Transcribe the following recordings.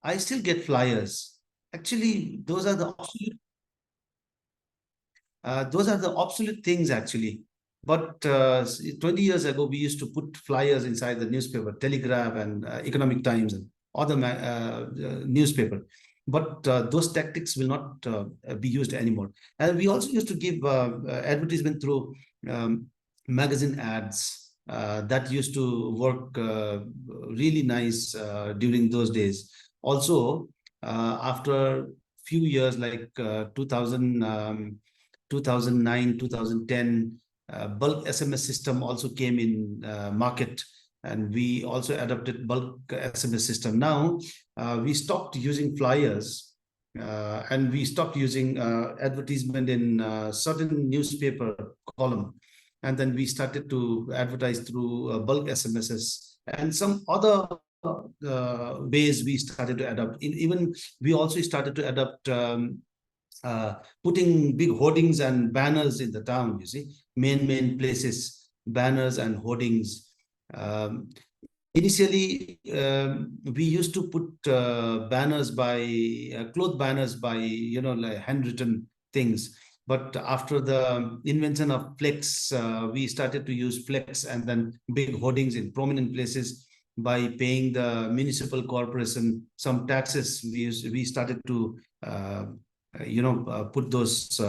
I still get flyers. Actually, those are the obsolete things actually. But 20 years ago, we used to put flyers inside the newspaper, Telegraph and Economic Times and other newspaper. But those tactics will not be used anymore. And we also used to give advertisement through magazine ads. That used to work really nice during those days. Also, after few years like 2009, 2010, bulk SMS system also came in market, and we also adopted bulk SMS system. Now we stopped using flyers, and we stopped using advertisement in certain newspaper column, and then we started to advertise through bulk SMSs and some other ways we started to adopt. Even we also started to adopt putting big hoardings and banners in the town, you see, main places, banners and hoardings. Initially, we used to put banners by, cloth banners by, like handwritten things. But after the invention of flex, we started to use flex and then big hoardings in prominent places by paying the municipal corporation some taxes. We started to put those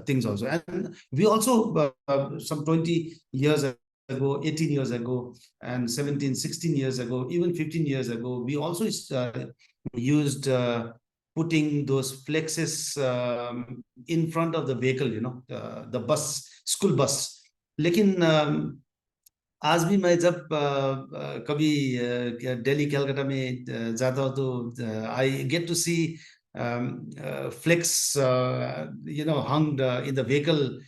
things also. And we also some 20 years ago, 18 years ago, and 17, 16 years ago, even 15 years ago, we also used putting those flexes in front of the vehicle, the bus, school bus. लेकिन आज भी मैं जब कभी दिल्ली कलकत्ता में जाता हूँ तो I get to see flex hung in the vehicle.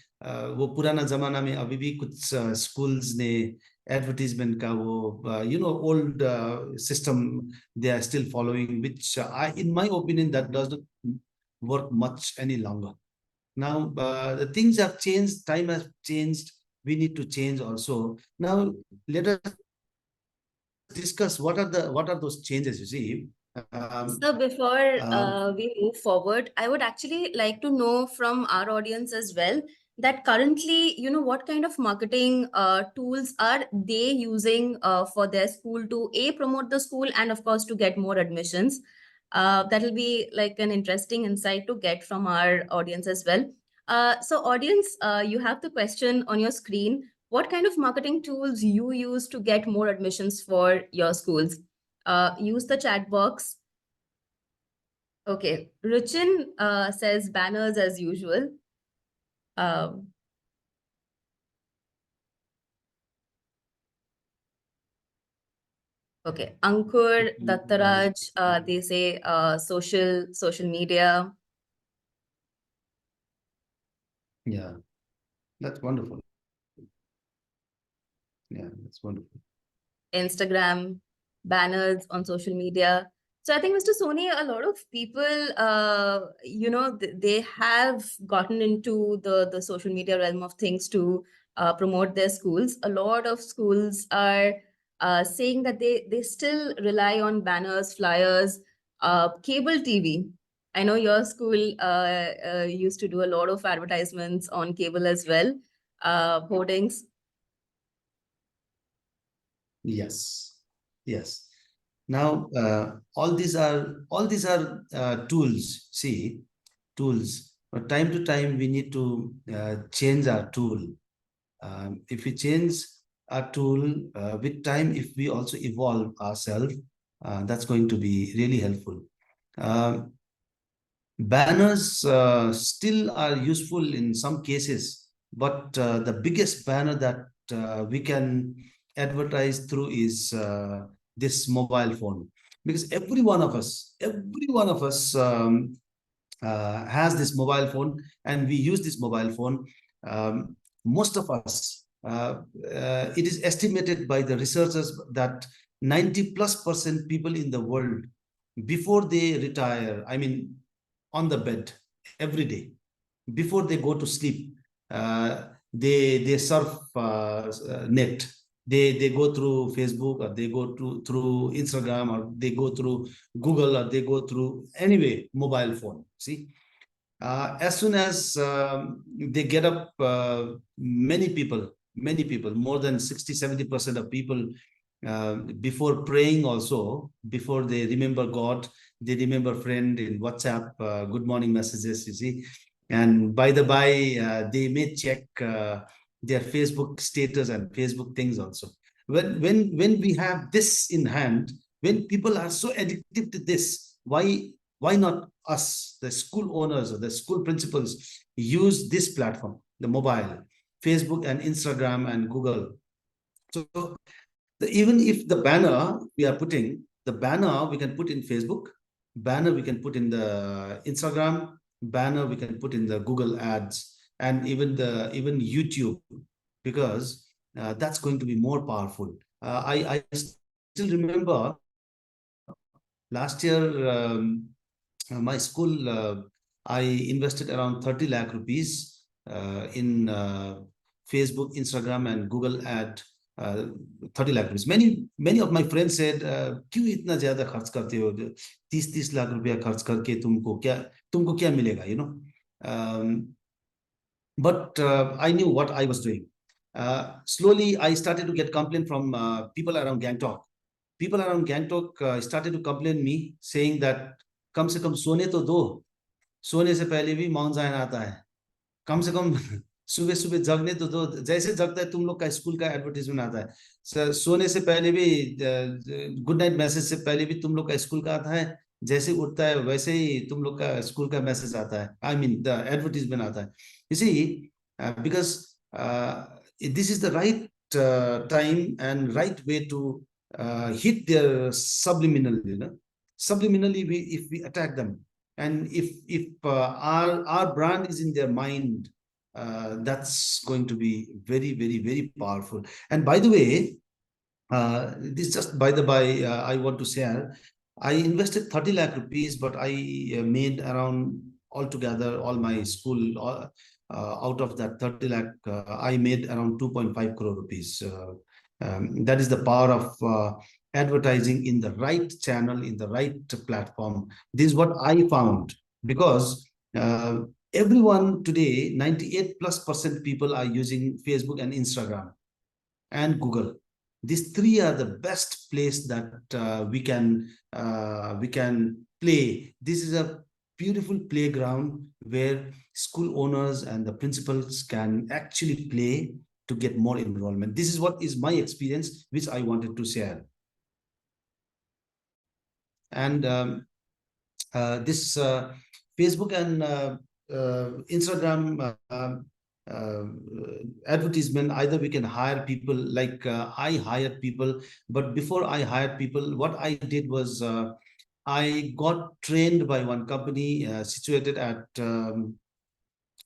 वो पुराना जमाना में अभी भी कुछ स्कूल्स ने एडवर्टीजमेंट का वो old system they are still following, which in my opinion that does not work much any longer. Now the things have changed, time has changed, we need to change also. Now let us discuss what are those changes, you see. So before we move forward, I would actually like to know from our audience as well that currently, what kind of marketing tools are they using for their school to promote the school and of course to get more admissions. That'll be like an interesting insight to get from our audience as well. So audience, you have the question on your screen. What kind of marketing tools you use to get more admissions for your schools? Use the chat box. Okay, Ruchin says banners as usual. Okay, Ankur, Dattaraj, they say social media. Yeah, that's wonderful. Yeah, that's wonderful. Instagram, banners on social media. So I think, Mr. Sony, a lot of people, they have gotten into the social media realm of things to promote their schools. A lot of schools are saying that they still rely on banners, flyers, cable TV. I know your school used to do a lot of advertisements on cable as well, hoardings. Yes, yes. Now all these are tools. See, tools. But time to time we need to change our tool. If we change our tool with time, if we also evolve ourselves, that's going to be really helpful. Banners still are useful in some cases, but the biggest banner that we can advertise through is this mobile phone, because every one of us has this mobile phone, and we use this mobile phone. Most of us, it is estimated by the researchers that 90+% people in the world, before they retire, I mean, on the bed every day, before they go to sleep, they surf net, They go through Facebook, or they go through Instagram, or they go through Google, or they go through anyway mobile phone. See, as soon as they get up, many people, more than 60-70% of people, before praying also, before they remember God, they remember friend in WhatsApp, good morning messages, you see. And by the by, they may check their Facebook status and Facebook things also. When we have this in hand, when people are so addicted to this, why not us, the school owners or the school principals, use this platform, the mobile, Facebook and Instagram and Google? So even if the banner we are putting, the banner we can put in Facebook, banner we can put in the Instagram, banner we can put in the Google ads, and even YouTube, because that's going to be more powerful. I still remember last year, my school, I invested around 30 lakh rupees in Facebook, Instagram, and Google ad. 30 lakh rupees. Many of my friends said, क्यों इतना ज्यादा खर्च करते हो? 30 लाख रुपया खर्च करके तुमको क्या मिलेगा? But I knew what I was doing. Slowly, I started to get complaint from people around Gangtok. People around Gangtok started to complain me, saying that कम से कम सोने तो दो, सोने से पहले भी मौन जान आता है, कम से कम सुबह सुबह जगने तो दो, जैसे जगता है तुम लोग का स्कूल का एडवर्टीजमेंट आता है, सोने से पहले भी गुड नाइट मैसेज से पहले भी तुम लोग का स्कूल का आता है, जैसे उठता है वैसे ही तुम लोग का स्कूल का मैसेज आता है, आई मीन द एडवर्टीजमेंट आता है. You see, because this is the right time and right way to hit their subliminal, subliminally, if we attack them, and if our brand is in their mind, that's going to be very, very, very powerful. And by the way, this just by the by, I want to share, I invested 30 lakh rupees, but I made around altogether, all my school, out of that 30 lakh, I made around 2.5 crore rupees. That is the power of advertising in the right channel, in the right platform. This is what I found, because everyone today, 98+% people are using Facebook and Instagram and Google. These three are the best place that we can play. This is a beautiful playground where school owners and the principals can actually play to get more enrollment. This is what is my experience, which I wanted to share. And this Facebook and Instagram advertisement, either we can hire people, like I hired people, but before I hired people, what I did was I got trained by one company situated at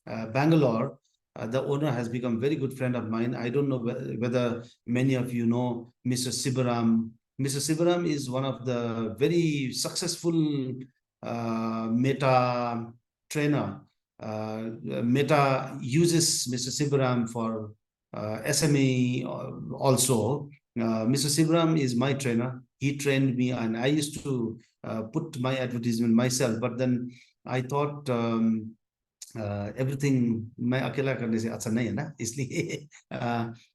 Bangalore. The owner has become a very good friend of mine. I don't know whether many of you know Mr. Sibaram. Mr. Sibaram is one of the very successful Meta trainer. Meta uses Mr. Sibaram for SME also. Mr. Sibaram is my trainer. He trained me, and I used to put my advertisement myself. But then I thought everything मैं अकेला करने से अच्छा नहीं है ना, इसलिए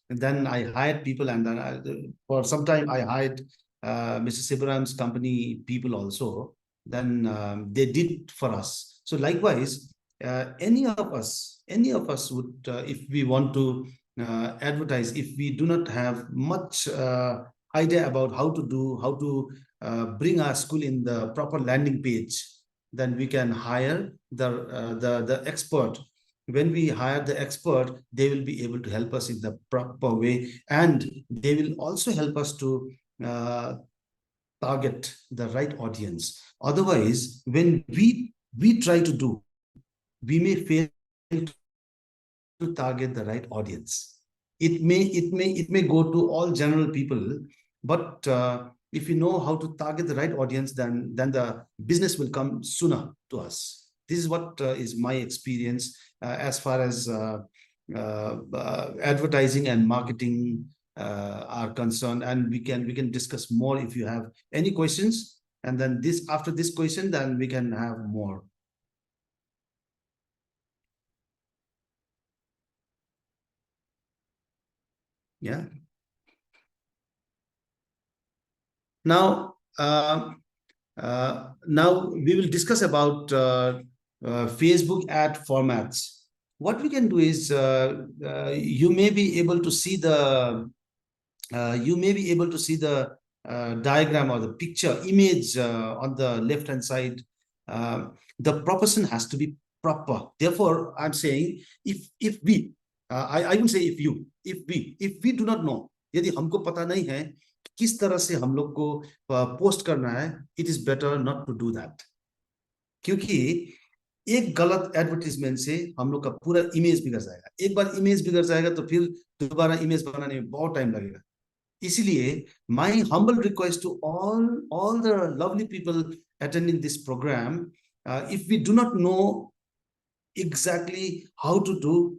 then I hired people, and then for some time I hired Mr. Sibaram's company people also. Then they did for us. So likewise, any of us would, if we want to advertise, if we do not have much idea about how to bring our school in the proper landing page, then we can hire the expert. When we hire the expert, they will be able to help us in the proper way, and they will also help us to target the right audience. Otherwise, when we try to do, we may fail to target the right audience. It may go to all general people, but if you know how to target the right audience, then the business will come sooner to us. This is what is my experience as far as advertising and marketing are concerned, and we can discuss more if you have any questions. And then after this question, then we can have more. Yeah. Now, now we will discuss about Facebook ad formats. What we can do is you may be able to see the diagram or the picture image on the left hand side. The proportion has to be proper. Therefore, I'm saying if we I won't say if you, if we do not know, यदि हमको पता नहीं है किस तरह से हम लोग को पोस्ट करना है, it is better not to do that, क्योंकि एक गलत एडवर्टीजमेंट से हम लोग का पूरा इमेज बिगड़ जाएगा। एक बार इमेज बिगड़ जाएगा तो फिर दोबारा इमेज बनाने में बहुत टाइम लगेगा। इसलिए my humble request to all the lovely people attending this program, if we do not know exactly how to do,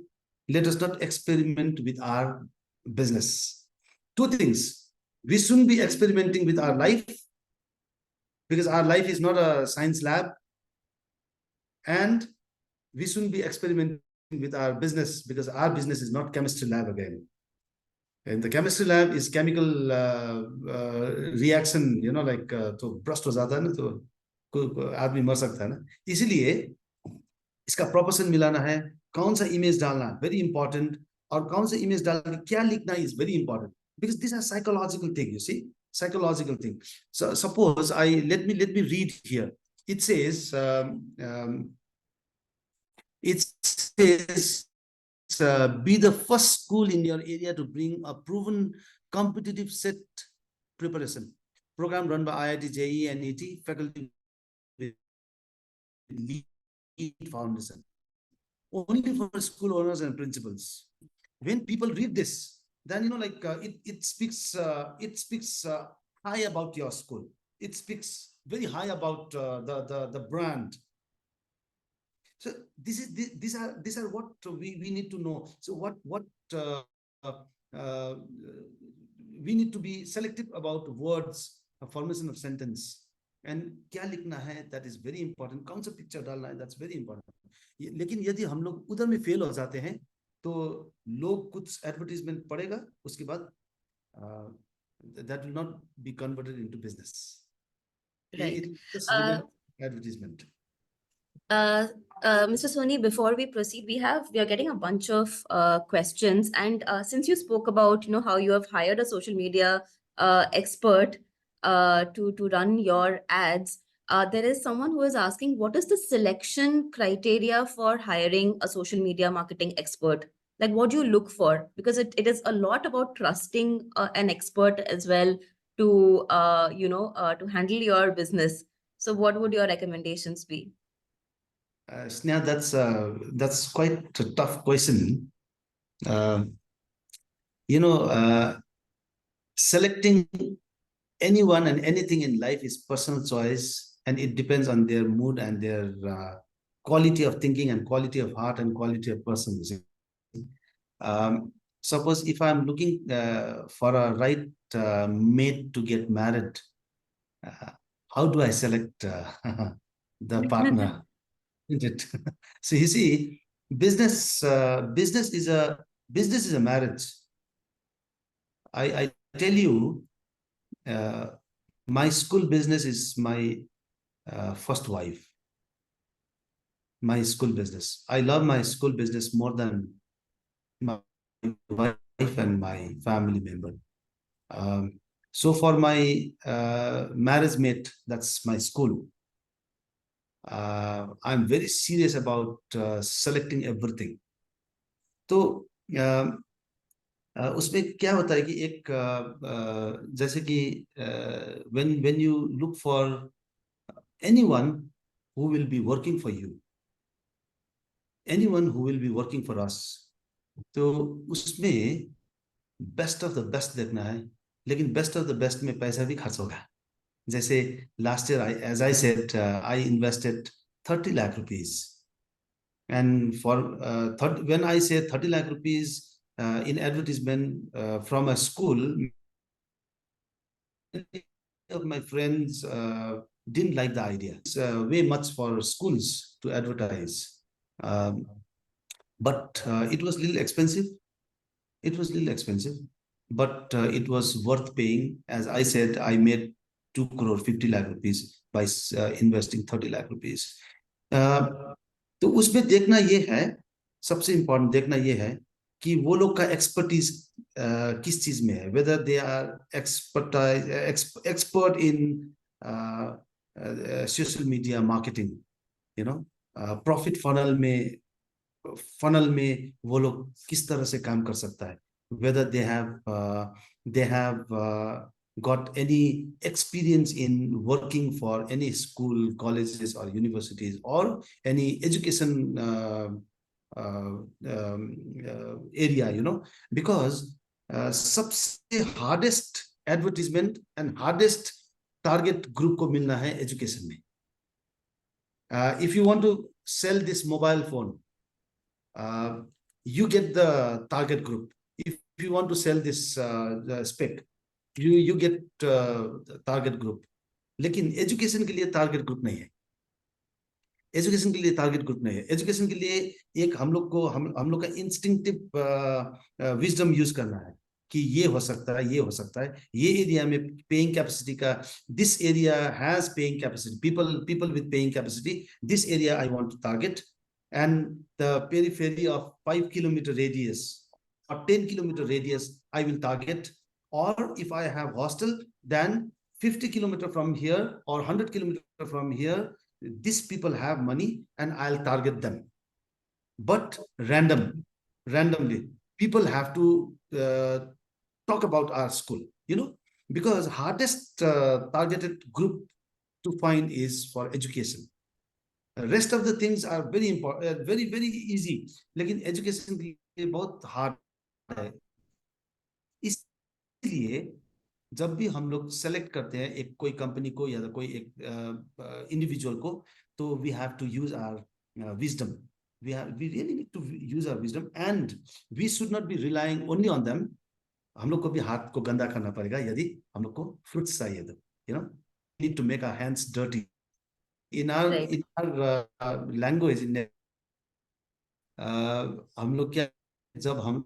let us not experiment with our business. Two things: we shouldn't be experimenting with our life, because our life is not a science lab, and we shouldn't be experimenting with our business, because our business is not chemistry lab again. And the chemistry lab is chemical reaction, you know, like तो भ्रष्ट हो जाता है ना, तो आदमी मर सकता है ना। इसीलिए इसका प्रोपोर्शन मिलाना है, कौन सा इमेज डालना वेरी इंपॉर्टेंट, और कौन सा इमेज डाल के क्या लिखना is very important, because these are psychological thing, you see, psychological thing. So suppose let me read here. It says be the first school in your area to bring a proven competitive set preparation program run by IIT, JEE, and ET faculty with lead foundation, only for school owners and principals. When people read this, then you know, like it speaks high about your school. It speaks very high about the brand. So these are what we need to know. So what we need to be selective about words, formation of sentence, and क्या लिखना है, that is very important. कौन सा picture डालना है, that's very important. लेकिन यदि हम लोग उधर में फेल हो जाते हैं तो लोग कुछ एडवर्टीजमेंट पड़ेगा, उसके बाद that will not be converted into business. Right. It just remain advertisement. Mr. Sony, before we proceed, we are getting a bunch of questions, and since you spoke about how you have hired a social media expert to run your ads, there is someone who is asking, what is the selection criteria for hiring a social media marketing expert? Like, what do you look for? Because it is a lot about trusting an expert as well to to handle your business. So what would your recommendations be? Sneha, that's quite a tough question. Selecting anyone and anything in life is personal choice, and it depends on their mood and their quality of thinking and quality of heart and quality of person. Suppose if I'm looking for a right mate to get married, how do I select the partner? Isn't it? So you see, business is a marriage. I tell you, my school business is my first wife. My school business. I love my school business more than my wife and my family member. So for my marriage mate, that's my school. I'm very serious about selecting everything. तो उसमें क्या होता है कि एक जैसे कि when you look for anyone who will be working for you, anyone who will be working for us, तो उसमें बेस्ट ऑफ द बेस्ट देखना है, लेकिन बेस्ट ऑफ द बेस्ट में पैसा भी खर्च होगा। जैसे last year, as I said, I invested 30 lakh rupees, and for when I say 30 lakh rupees, in advertisement from a school. Many of my friends didn't like the idea. It's way much for schools to advertise. Um, but it was a little expensive. It was a little expensive, but it was worth paying. As I said, I made 2 crore 50 lakh rupees by investing 30 lakh rupees. Uh, तो उसमें देखना ये है, सबसे important देखना ये है कि वो लोग का एक्सपर्टीज किस चीज में है, whether they are expert in social media marketing, you know, profit funnel में वो लोग किस तरह से काम कर सकता है, whether they have got any experience in working for any school, colleges or universities or any education area, you know, because सबसे hardest advertisement and hardest target group को मिलना है education में. If you want to sell this mobile phone, you get the target group. If you want to sell this spec, you get target group. लेकिन education के लिए target group नहीं है. Education के लिए टारगेट ग्रुप नहीं है. एजुकेशन के लिए एक हम लोग का इंस्टिंक्टिव विजडम यूज करना है कि ये हो सकता है, ये हो सकता है, ये एरिया में पेइंग कैपेसिटी का, this area has paying capacity, people with paying capacity, this area I want to target, and the periphery of 5 kilometer radius or 10 kilometer radius I will target. Or if I have hostel, then 50 kilometer from here or 100 kilometer from here, these people have money and I'll target them. But randomly, people have to talk about our school, you know, because hardest targeted group to find is for education. Rest of the things are very important, very easy, लेकिन education के लिए बहुत hard है. इसलिए जब भी हम लोग सेलेक्ट करते हैं एक कोई कंपनी को या कोई एक इंडिविजुअल को, तो we have to use our wisdom. we really need to use our wisdom and we should not be relying only on them. हम लोग को भी हाथ को गंदा करना पड़ेगा यदि हम लोग को फ्रूट्स चाहिए तो, you know, need to make our hands dirty. In our language, in हम लोग क्या, जब हम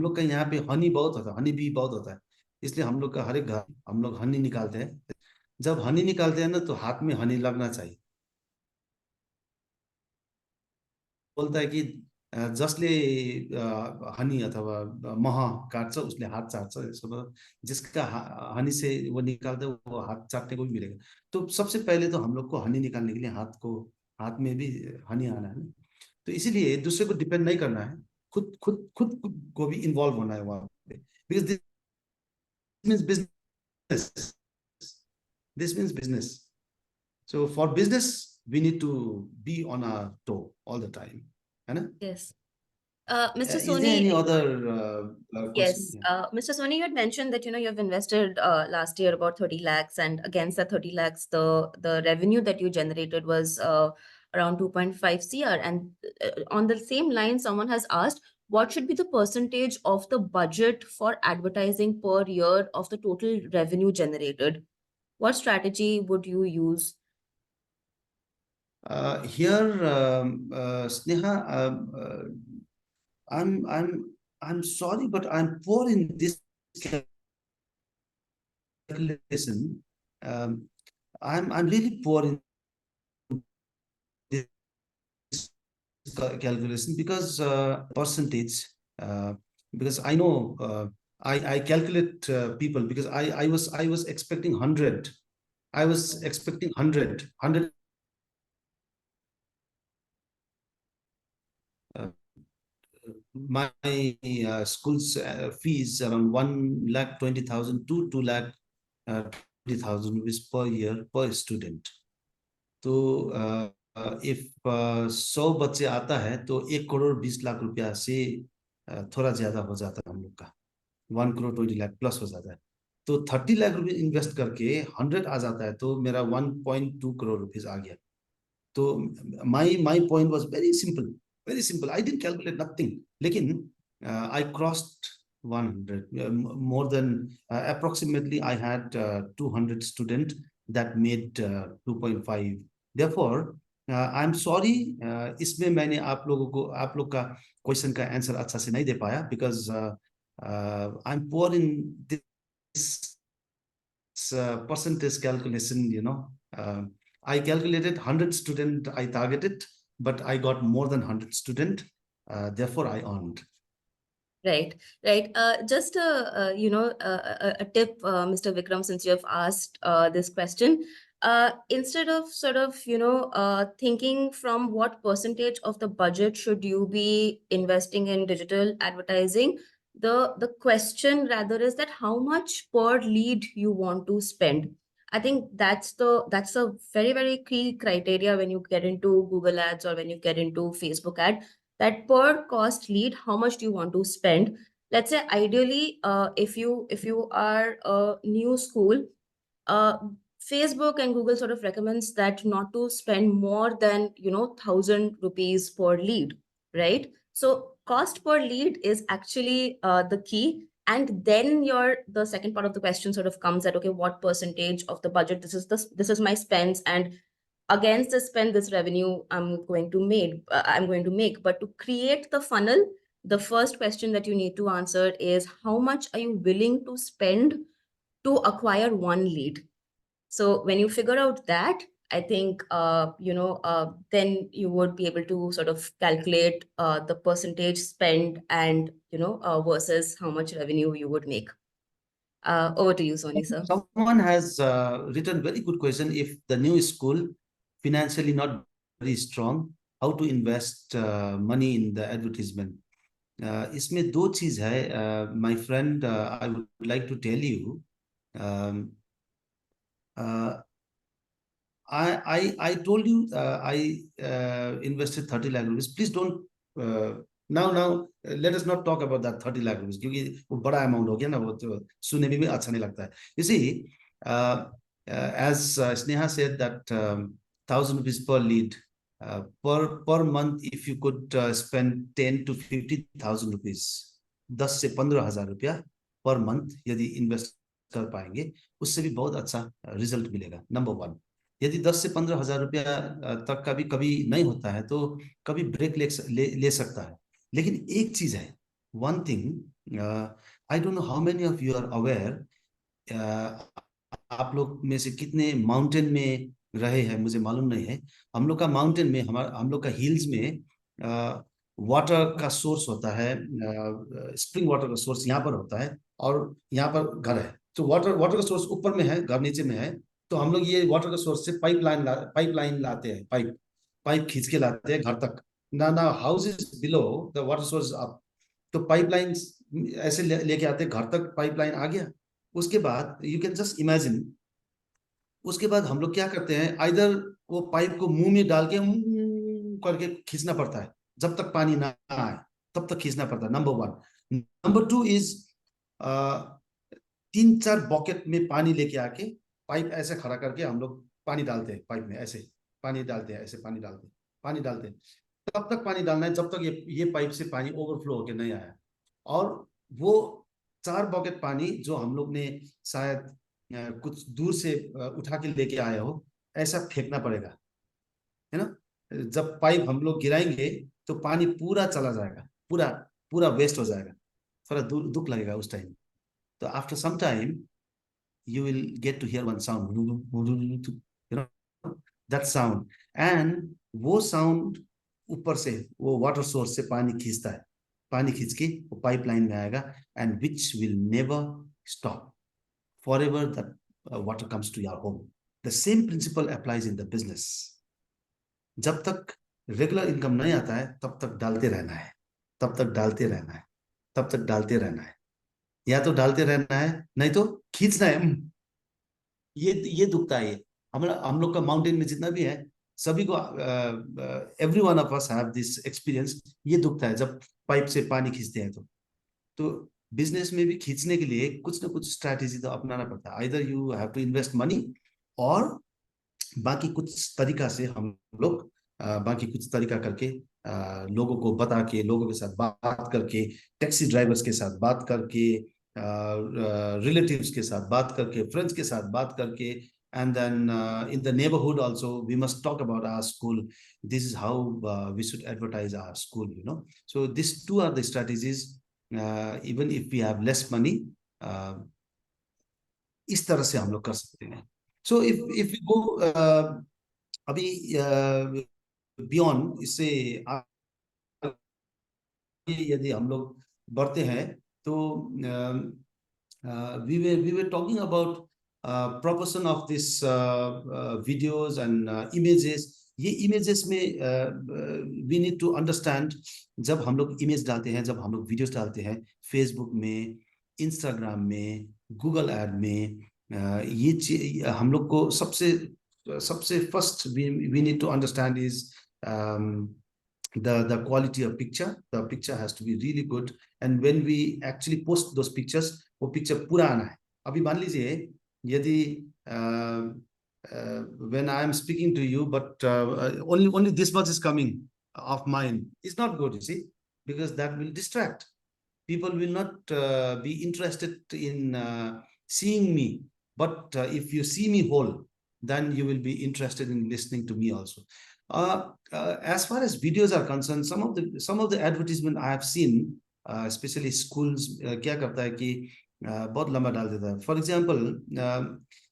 लोग का यहाँ पे हनी बहुत होता है, हनी भी बहुत होता है, इसलिए हम लोग का हर एक घर हम लोग हनी निकालते हैं. जब हनी निकालते हैं ना तो हाथ में हनी लगना चाहिए. बोलता है कि जसले हनी अथवा मह काट्छ उसले हात चाट्छ. जिसका हनी से वो निकालता है वो हाथ चाटने को भी मिलेगा. तो सबसे पहले तो हम लोग को हनी निकालने के लिए हाथ में भी हनी आना है. तो इसीलिए दूसरे को डिपेंड नहीं करना है, खुद को भी इन्वॉल्व होना है वहां पे. Because this means business. So for business, we need to be on our toe all the time. Yes. Mr. Is Sony, there any other question? yes, Mr. Sony, you had mentioned that you have invested last year about 30 lakhs, and against that 30 lakhs, the revenue that you generated was around 2.5 CR. And on the same line, someone has asked, what should be the percentage of the budget for advertising per year of the total revenue generated? What strategy would you use? Sneha, I'm sorry, but I'm poor in this calculation. I'm really poor in this calculation because percentage. Because I know I calculate people because I was expecting 100. I was expecting 100. My school's fees around 1,20,000 to 2,20,000 rupees per year per student. तो if 100 बच्चे आता है तो 1,20,00,000 रुपया से थोड़ा ज्यादा हो जाता है हम लोग का. 1,20,00,000 प्लस हो जाता है. तो 30 लाख रुपए इन्वेस्ट करके 100 आ जाता है तो मेरा 1.2 करोड़ रुपीज आ गया. तो my point was very simple. very simple. I didn't calculate nothing. लेकिन I crossed 100, more than approximately I had 200 students that made 2.5. Therefore, I'm sorry, इसमें मैंने आप लोग का क्वेश्चन का आंसर अच्छा से नहीं दे पाया, because I'm poor in this percentage calculation, you know. I calculated 100 student I targeted, but I got more than 100 student. Therefore, I earned. Right, right. Just a tip, Mr. Vikram, since you have asked this question, instead of sort of thinking from what percentage of the budget should you be investing in digital advertising, the question rather is that how much per lead you want to spend. I think that's a very, very key criteria when you get into Google Ads or when you get into Facebook ad, that per cost lead, how much do you want to spend? Let's say ideally, if you are a new school, uh, Facebook and Google sort of recommends that not to spend more than 1,000 rupees per lead, right? So cost per lead is actually the key. And then the second part of the question sort of comes at, okay, what percentage of the budget, this is my spends, and against the spend, this revenue I'm going to make. But to create the funnel, the first question that you need to answer is how much are you willing to spend to acquire one lead. So when you figure out that, I think then you would be able to sort of calculate the percentage spend and versus how much revenue you would make. Over to you, Sony sir. Someone has written very good question. If the new school financially not very strong, how to invest money in the advertisement? इसमें दो चीज है, my friend. I would like to tell you. Um, I told you I invested 30 lakh rupees. Please don't now let us not talk about that 30 lakh rupees, क्योंकि वो बड़ा amount हो गया ना, वो तो सुनने में भी अच्छा नहीं लगता है. You see, as Sneha said that 1,000 rupees per lead, per month, if you could spend 10 to 50,000 rupees, 10 से 15,000 रुपया पर मंथ यदि इन्वेस्ट कर पाएंगे, उससे भी बहुत अच्छा रिजल्ट मिलेगा. Number one. यदि 10 से 15,000 रुपया तक का भी कभी नहीं होता है, तो कभी ब्रेक ले सकता है. लेकिन एक चीज है, one thing, I don't know how many of you are aware, आप लोग में से कितने माउंटेन में रहे हैं मुझे मालूम नहीं है. हम लोग का माउंटेन में, हम लोग का हिल्स में वाटर का सोर्स होता है, स्प्रिंग वाटर का सोर्स यहाँ पर होता है, और यहाँ पर घर है. तो वाटर का सोर्स ऊपर में है, घर नीचे में है. तो हम लोग ये वाटर का सोर्स से पाइपलाइन लाते हैं, पाइप खींच के लाते हैं घर तक. ना house is below the water source up. तो पाइपलाइन ऐसे लेके आते हैं घर तक, पाइपलाइन आ गया. उसके बाद यू कैन जस्ट इमेजिन, उसके बाद हम लोग क्या करते हैं, आइदर वो पाइप को मुंह में डाल के करके खींचना पड़ता है, जब तक पानी ना आए तब तक खींचना पड़ता है. Number one. Number two is 3-4 bucket में पानी लेके आके पाइप ऐसे खड़ा करके हम लोग पानी डालते हैं पाइप में, ऐसे पानी डालते हैं, ऐसे पानी डालते हैं. तब तक पानी डालना है जब तक ये पाइप से पानी ओवरफ्लो होके नहीं आया. और वो 4 बकेट पानी जो हम लोग ने शायद कुछ दूर से उठा के लेके आए हो, ऐसा फेंकना पड़ेगा, है ना. जब पाइप हम लोग गिराएंगे तो पानी पूरा चला जाएगा, पूरा वेस्ट हो जाएगा. थोड़ा दुख लगेगा उस टाइम. तो after some time you will get to hear one sound, you know, that sound. And वो sound ऊपर से वो वाटर सोर्स से पानी खींचता है, पानी खींच के वो पाइपलाइन में आएगा, and which will never stop forever. That water comes to your home. The same principle applies in the business. जब तक रेगुलर इनकम नहीं आता है तब तक डालते रहना है, तब तक डालते रहना है, तब तक डालते रहना है. या तो डालते रहना है, नहीं तो खींचना है. ये दुखता है. हम लोग का माउंटेन में जितना भी है, सभी को, every one of us have this experience. ये दुखता है जब पाइप से पानी खींचते हैं. तो बिजनेस में भी खींचने के लिए कुछ ना कुछ स्ट्रैटेजी तो अपनाना पड़ता है. Either you have to invest money, और बाकी कुछ तरीका से हम लोग बाकी कुछ तरीका करके लोगों को बता के, लोगों के साथ बात करके, टैक्सी ड्राइवर्स के साथ बात करके, रिलेटिव्स के साथ बात करके, फ्रेंड्स के साथ बात करके, and then in the neighborhood also we must talk about our school. This is how we should advertise our school, you know. So these two are the strategies. Even if we have less money, uh, इस तरह से हम लोग कर सकते हैं. So if we go अभी beyond इससे यदि हम लोग बढ़ते हैं तो we were talking about proportion of this videos and images. ये images में we need to understand, जब हम लोग image डालते हैं, जब हम लोग videos डालते हैं Facebook में, Instagram में, Google Ad में, ये हम लोग को सबसे first we need to understand is the quality of picture. The picture has to be really good, and when we actually post those pictures, वो पिक्चर पूरा आना है. अभी मान लीजिए यदि when I am speaking to you, but only this much is coming of mine, is not good, you see, because that will distract. People will not be interested in seeing me, but if you see me whole, then you will be interested in listening to me also. As far as videos are concerned, some of the advertisement I have seen, especially schools, क्या करता है कि बहुत लंबा डाल देता है. For example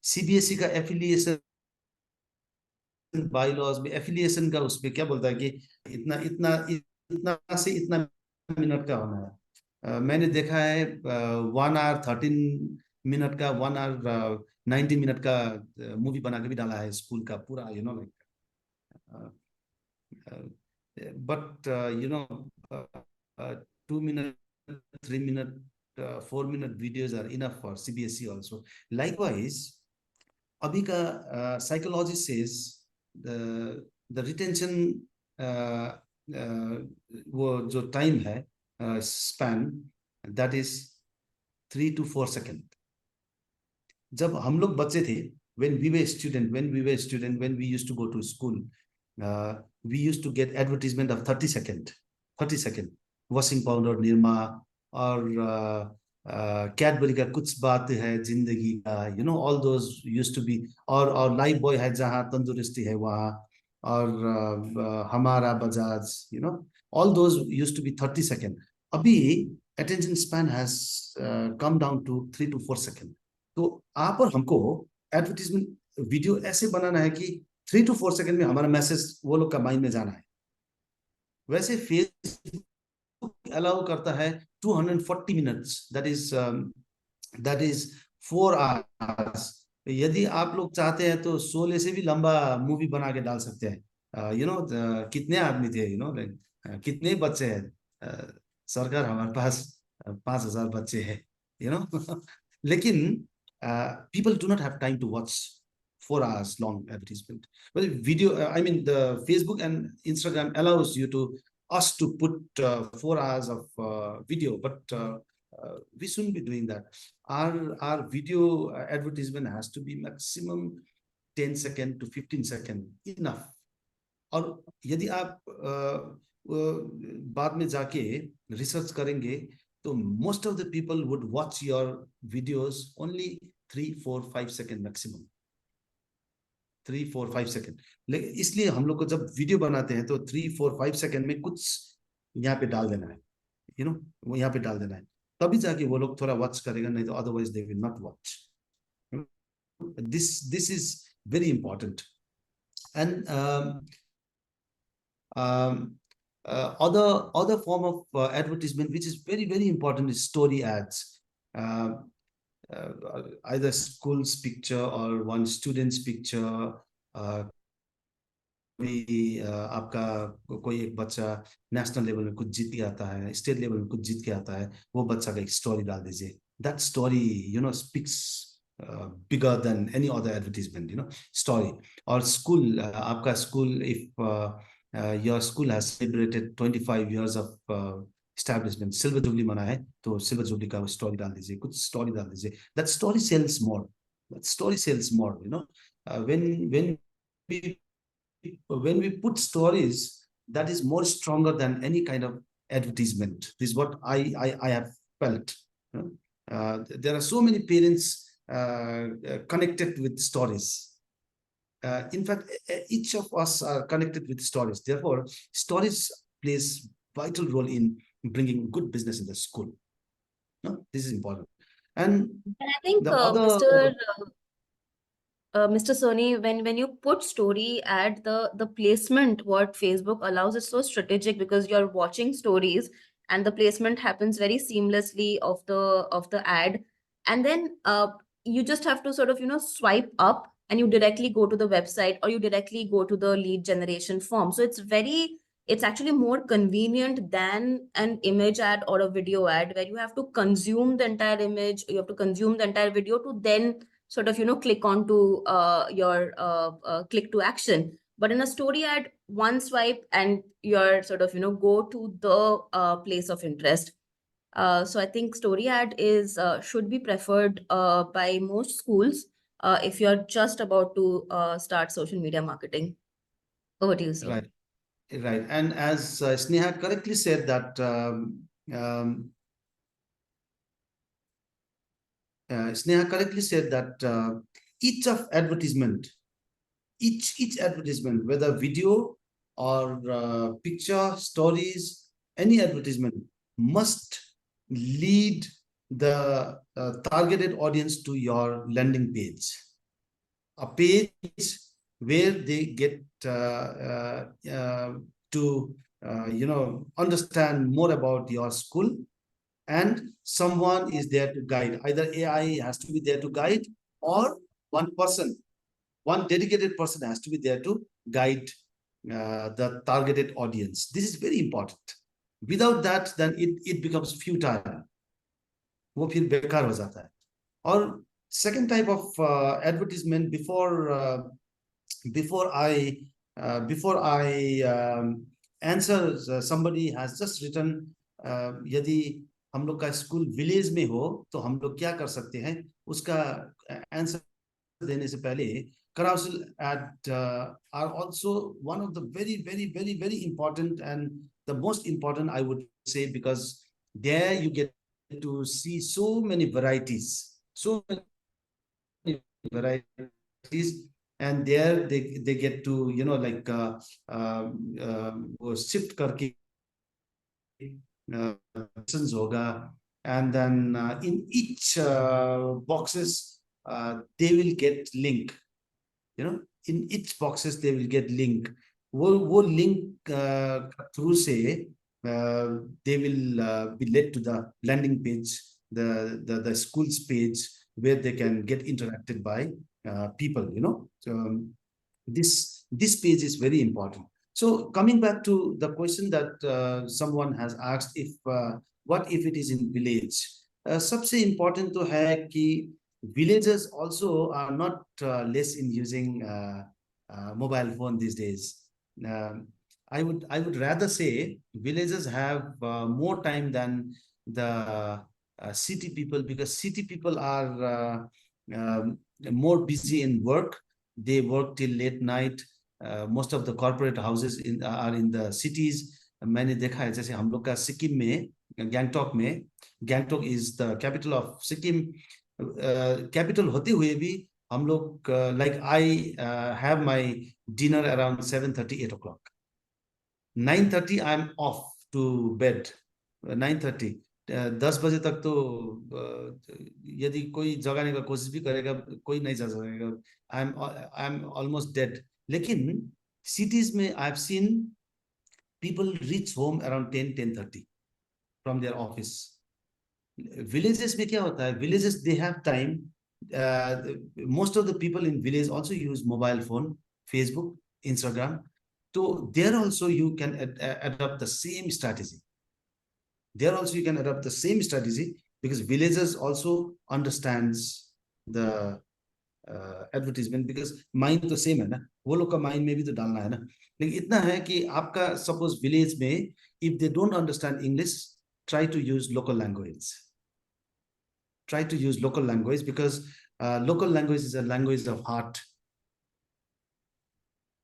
CBSE का एफिलिएशन बाईलॉज में, एफिलिएशन का उसपे क्या बोलता है कि इतना इतना इतना से इतना मिनट का होना है. मैंने देखा है 1 hour 13 minute का, 1 hour 90 minute का मूवी बना के भी डाला है स्कूल का पूरा, you know, like. But 2 minute, 3 minute, 4 minute videos are enough for CBSE also. Likewise, अभी का psychology says the retention वो जो time है span, that is 3 to 4 seconds. जब हम लोग बच्चे थे, when we were student, when we used to go to school, we used to get advertisement of 30 second washing powder Nirma, और Cadbury का कुछ बात है जिंदगी का, you know, all those used to be, और लाइफ बॉय है जहाँ तंदुरुस्ती है वहाँ, और हमारा Bajaj, you know, all those used to be 30 second. अभी attention span has come down to 3 to 4 second. तो आप और हमको एडवर्टीजमेंट वीडियो ऐसे बनाना है कि 3 to 4 सेकंड में हमारा मैसेज वो लोग का माइंड में जाना है. वैसे फेसबुक अलाउ करता है 240 मिनट्स, दैट इज 4 hours. यदि आप लोग चाहते हैं तो 16 से भी लंबा मूवी बना के डाल सकते हैं. यू नो, कितने आदमी थे, यू नो, कितने बच्चे हैं, सरकार हमारे पास 5,000 बच्चे हैं, यू नो. लेकिन people do not have time to watch 4 hours long advertisement. But video, I mean, the Facebook and Instagram allows us to put 4 hours of video, but we shouldn't be doing that. Our video advertisement has to be maximum 10 second to 15 second, enough. और यदि आप बाद में जाके research करेंगे तो most of the people would watch your videos only 3, 4, 5 second maximum. 3, 4, 5 second. लेकिन इसलिए हम लोग को जब वीडियो बनाते हैं तो 3, 4, 5 सेकेंड में कुछ यहाँ पे डाल देना है, यू नो, वो यहाँ पे डाल देना है, तभी जाके वो लोग थोड़ा वॉच करेगा, नहीं तो otherwise they will not watch. This is very important. And other form of advertisement which is very, very important is story ads. Either school's picture or one student's picture. आपका कोई एक बच्चा नेशनल लेवल में कुछ जीत के आता है, state level में कुछ जीत के आता है, वो बच्चा का एक स्टोरी डाल दीजिए. That story, you know, speaks bigger than any other advertisement, you know, story. Or school, आपका school, if your school has celebrated 25 years of establishment, silver jubilee मना है, तो सिल्वर जुबली का स्टोरी डाल दीजिए, कुछ स्टोरी डाल दीजिए. That story sells more, you know. When we when we put stories, that is more stronger than any kind of advertisement. This is what I have felt. There are so many parents connected with stories. In fact, each of us are connected with stories. Therefore, stories plays vital role in bringing good business in the school. No, this is important. And And I think, the other, Mr. Sony, when you put story at the placement, what Facebook allows is so strategic because you're watching stories and the placement happens very seamlessly of the ad, and then you just have to sort of swipe up and you directly go to the website or you directly go to the lead generation form. So it's actually more convenient than an image ad or a video ad where you have to consume the entire image, you have to consume the entire video to then sort of click on to your click to action. But in a story ad, one swipe and you're sort of go to the place of interest. So I think story ad is should be preferred by most schools if you're just about to start social media marketing. Over to you, sir. right, right. And as Sneha correctly said that Sneha correctly said that each of advertisement, each advertisement, whether video or picture, stories, any advertisement must lead the targeted audience to your landing page, a page where they get to understand more about your school, and someone is there to guide. Either AI has to be there to guide, or one person, one dedicated person has to be there to guide the targeted audience. This is very important. Without that, then it becomes futile. वो फिर बेकार हो जाता है. और second type of advertisement, before I answer, somebody has just written, यदि हम लोग का स्कूल विलेज में हो तो हम लोग क्या कर सकते हैं, उसका आंसर देने से पहले carousel ad are also one of the very important, and the most important, I would say, because there you get to see so many varieties, and there they get to like shift करके होगा, and then in each boxes they will get link, in each boxes they will get link. वो link through से they will be led to the landing page, the school's page, where they can get interacted by people. So this page is very important. So coming back to the question that someone has asked, if what if it is in village? सबसे important तो है कि villagers also are not less in using mobile phone these days. I would rather say villagers have more time than the city people, because city people are more busy in work. They work till late night. Most of the corporate houses are in the cities. मैंने देखा है, जैसे हम लोग का सिक्किम में, Gangtok is the capital of Sikkim. Capital होते हुए भी हम लोग like I have my dinner around 7:30, 8 o'clock. 9:30 I'm off to bed. 9:30 10 बजे तक तो यदि कोई जगाने का कोशिश भी करेगा, कोई नहीं जा सकेगा. I'm almost dead. लेकिन cities में I've seen people reach home around 10:30 from their office. Villages में क्या होता है? Villages, they have time. Most of the people in village also use mobile phone, Facebook, Instagram. So there also you can adopt the same strategy. There also you can adopt the same strategy, because villagers also understands the advertisement, because mind तो same है ना, वो लोग का mind में भी तो डालना है ना. लेकिन इतना है कि आपका सपोज विलेज में if they don't understand English, try to use local language. Try to use local language, because local language is a language of heart.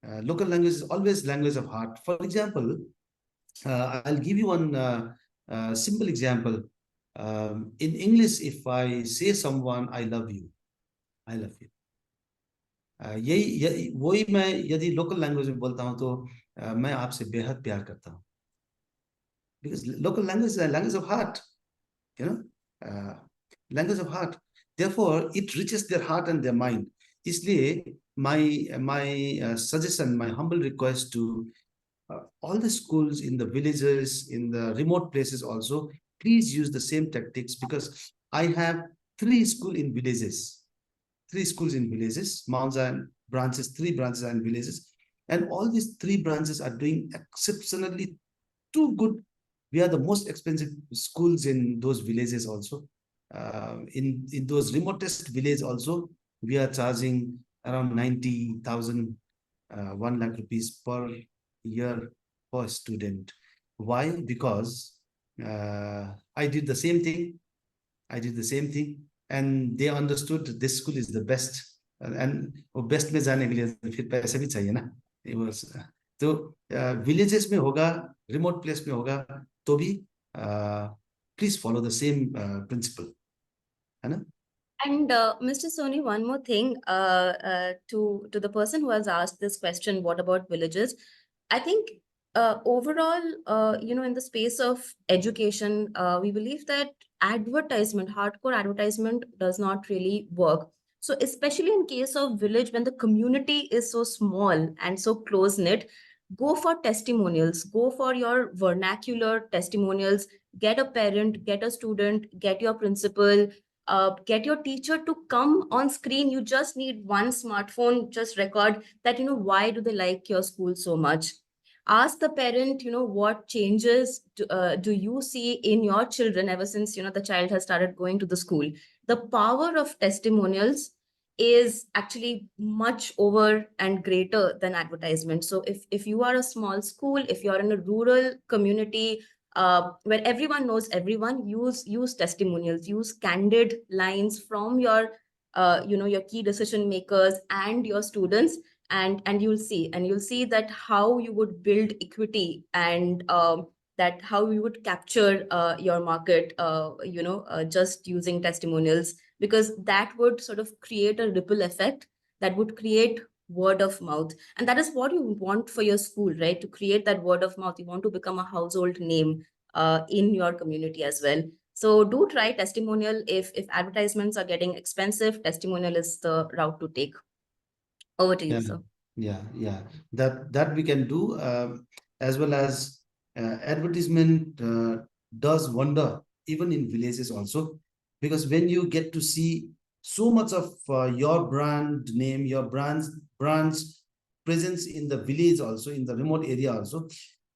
Local language is always language of heart. For example, I'll give you one simple example. In English, if I say someone, I love you, I love you. वही मैं यदि local language में बोलता हूँ तो मैं आपसे बेहद प्यार करता हूँ. Because local language is a language of heart, you know, language of heart. Therefore, it reaches their heart and their mind. इसलिए my suggestion, my humble request to all the schools in the villages, in the remote places also, please use the same tactics, because I have three schools in villages, mounds and branches, three branches and villages. And all these three branches are doing exceptionally too good. We are the most expensive schools in those villages also. In those remotest villages also, we are charging around 90,000, 1 lakh rupees per year per student. Why? Because I did the same thing. And they understood this school is the best. And best में जाने के लिए फिर पैसे भी चाहिए ना. It was तो villages में होगा, remote place में होगा, तो भी please follow the same principle, है ना? And Mr. Soni, one more thing to the person who has asked this question, what about villages? I think overall, in the space of education, we believe that hardcore advertisement does not really work. So especially in case of village, when the community is so small and so close knit, go for testimonials, go for your vernacular testimonials, get a parent, get a student, get your principal, get your teacher to come on screen. You just need one smartphone, just record that, why do they like your school so much? Ask the parent, what changes do you see in your children ever since, the child has started going to the school. The power of testimonials is actually much over and greater than advertisement. So if you are a small school, if you're in a rural community, where everyone knows everyone, use testimonials, use candid lines from your your key decision makers and your students, and you'll see that how you would build equity, and that how you would capture your market, just using testimonials, because that would sort of create a ripple effect that would create word of mouth. And that is what you want for your school, right? To create that word of mouth, you want to become a household name in your community as well. So do try testimonial. If advertisements are getting expensive, testimonial is the route to take. Over to you, Yeah, sir. yeah. That we can do, as well as advertisement does wonder even in villages also, because when you get to see so much of your brand name, your brand's presence in the village also, in the remote area also,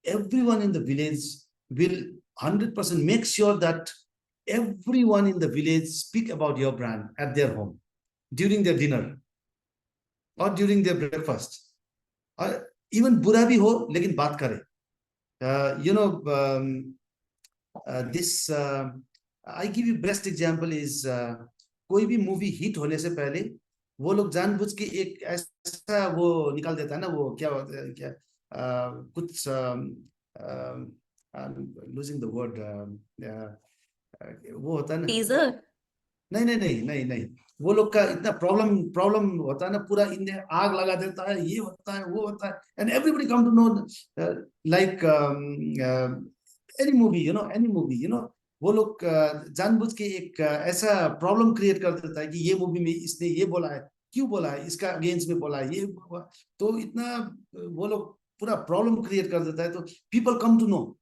everyone in the village will 100% make sure that everyone in the village speak about your brand at their home, during their dinner or during their breakfast. Even बुरा भी हो लेकिन बात करे. This I give you best example is कोई भी movie hit होने से पहले वो लोग जानबूझ के एक ऐसा वो निकाल देता है ना, वो क्या क्या कुछ losing the word, वो होता है ना. Teaser. नहीं, वो लोग का इतना प्रॉब्लम होता है ना, पूरा इन्हें आग लगा देता है, ये होता है वो होता है, and everybody come to know, like any movie, वो लोग जानबूझ के एक ऐसा प्रॉब्लम क्रिएट कर देता है कि ये मूवी में इसने ये बोला है, क्यों बोला है, इसका अगेंस्ट में बोला है, ये तो इतना वो लोग पूरा प्रॉब्लम क्रिएट कर देता है. तो people come to know,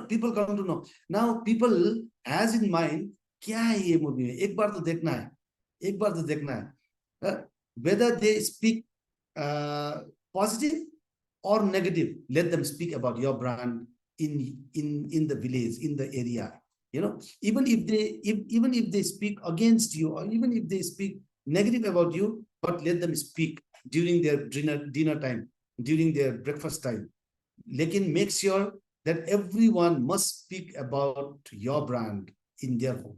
people come to know. Now people has in mind, क्या है ये मूवी में, एक बार तो देखना है. Whether they speak positive or negative, let them speak about your brand in the village, in the area. Even if they speak against you, or even if they speak negative about you, but let them speak during their dinner time, during their breakfast time. लेकिन make sure that everyone must speak about your brand in their home.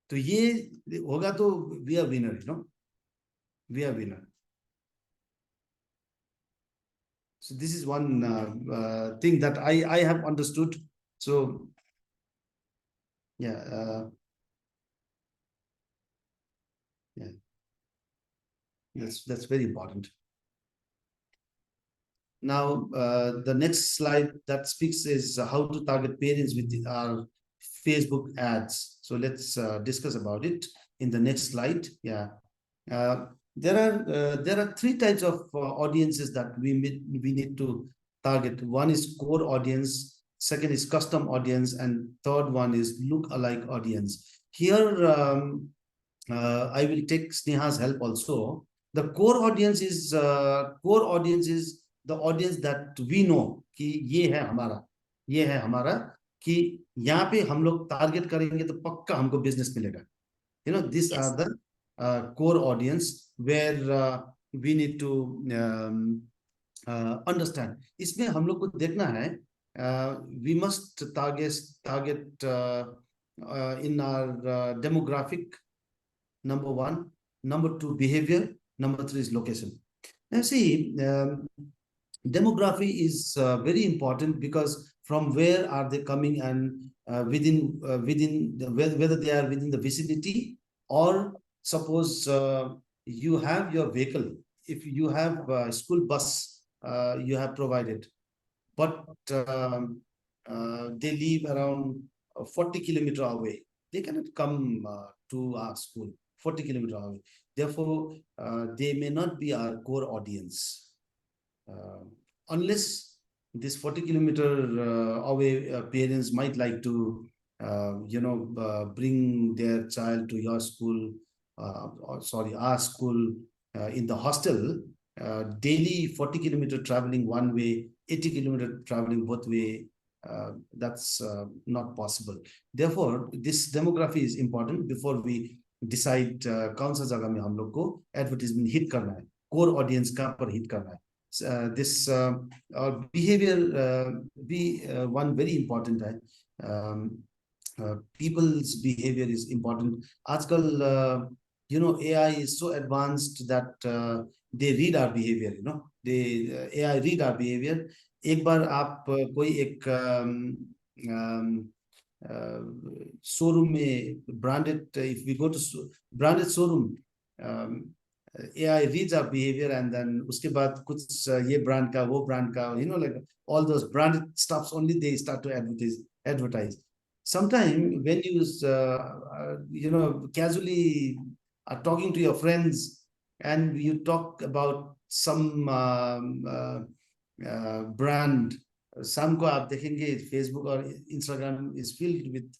तो ये होगा तो we are winner, we are winner. So this is one thing that I have understood. So yeah, yeah, that's very important. Now, the next slide that speaks is how to target parents with our Facebook ads. So let's discuss about it in the next slide. Yeah, there are three types of audiences that we need to target. One is core audience, second is custom audience, and third one is look-alike audience. Here, I will take Sneha's help also. The core audience is the audience that we know कि ये है हमारा कि यहाँ पे हम लोग target करेंगे तो पक्का हमको बिजनेस मिलेगा. You know, these Yes. are the core audience where we need to understand. इसमें हम लोग को देखना है, we must target in our demographic. Number one, number two, behavior. Number three is location. Now, see, demography is very important because from where are they coming, and whether they are within the vicinity, or suppose you have your vehicle. If you have a school bus, you have provided, but they live around 40 kilometer away. They cannot come to our school 40 kilometer away. Therefore, they may not be our core audience. Unless this 40 kilometer away parents might like to, bring their child to your school, or sorry, our school in the hostel, daily 40 kilometer traveling one way, 80 kilometer traveling both way, that's not possible. Therefore, this demography is important before we decide कौन सा जगह में हम लोग को advertisement hit करना है, core audience कहाँ पर hit करना है. This behavior be one very important है. People's behavior is important. आजकल AI is so advanced that they read our behavior. They AI read our behavior. एक बार आप कोई एक showroom में branded, if we go to branded showroom, AI reads our behavior, and then उसके बाद कुछ ये brand का वो brand का, like all those branded stuffs only they start to advertise. Sometime when you casually are talking to your friends and you talk about some brand, some को आप देखेंगे Facebook or Instagram is filled with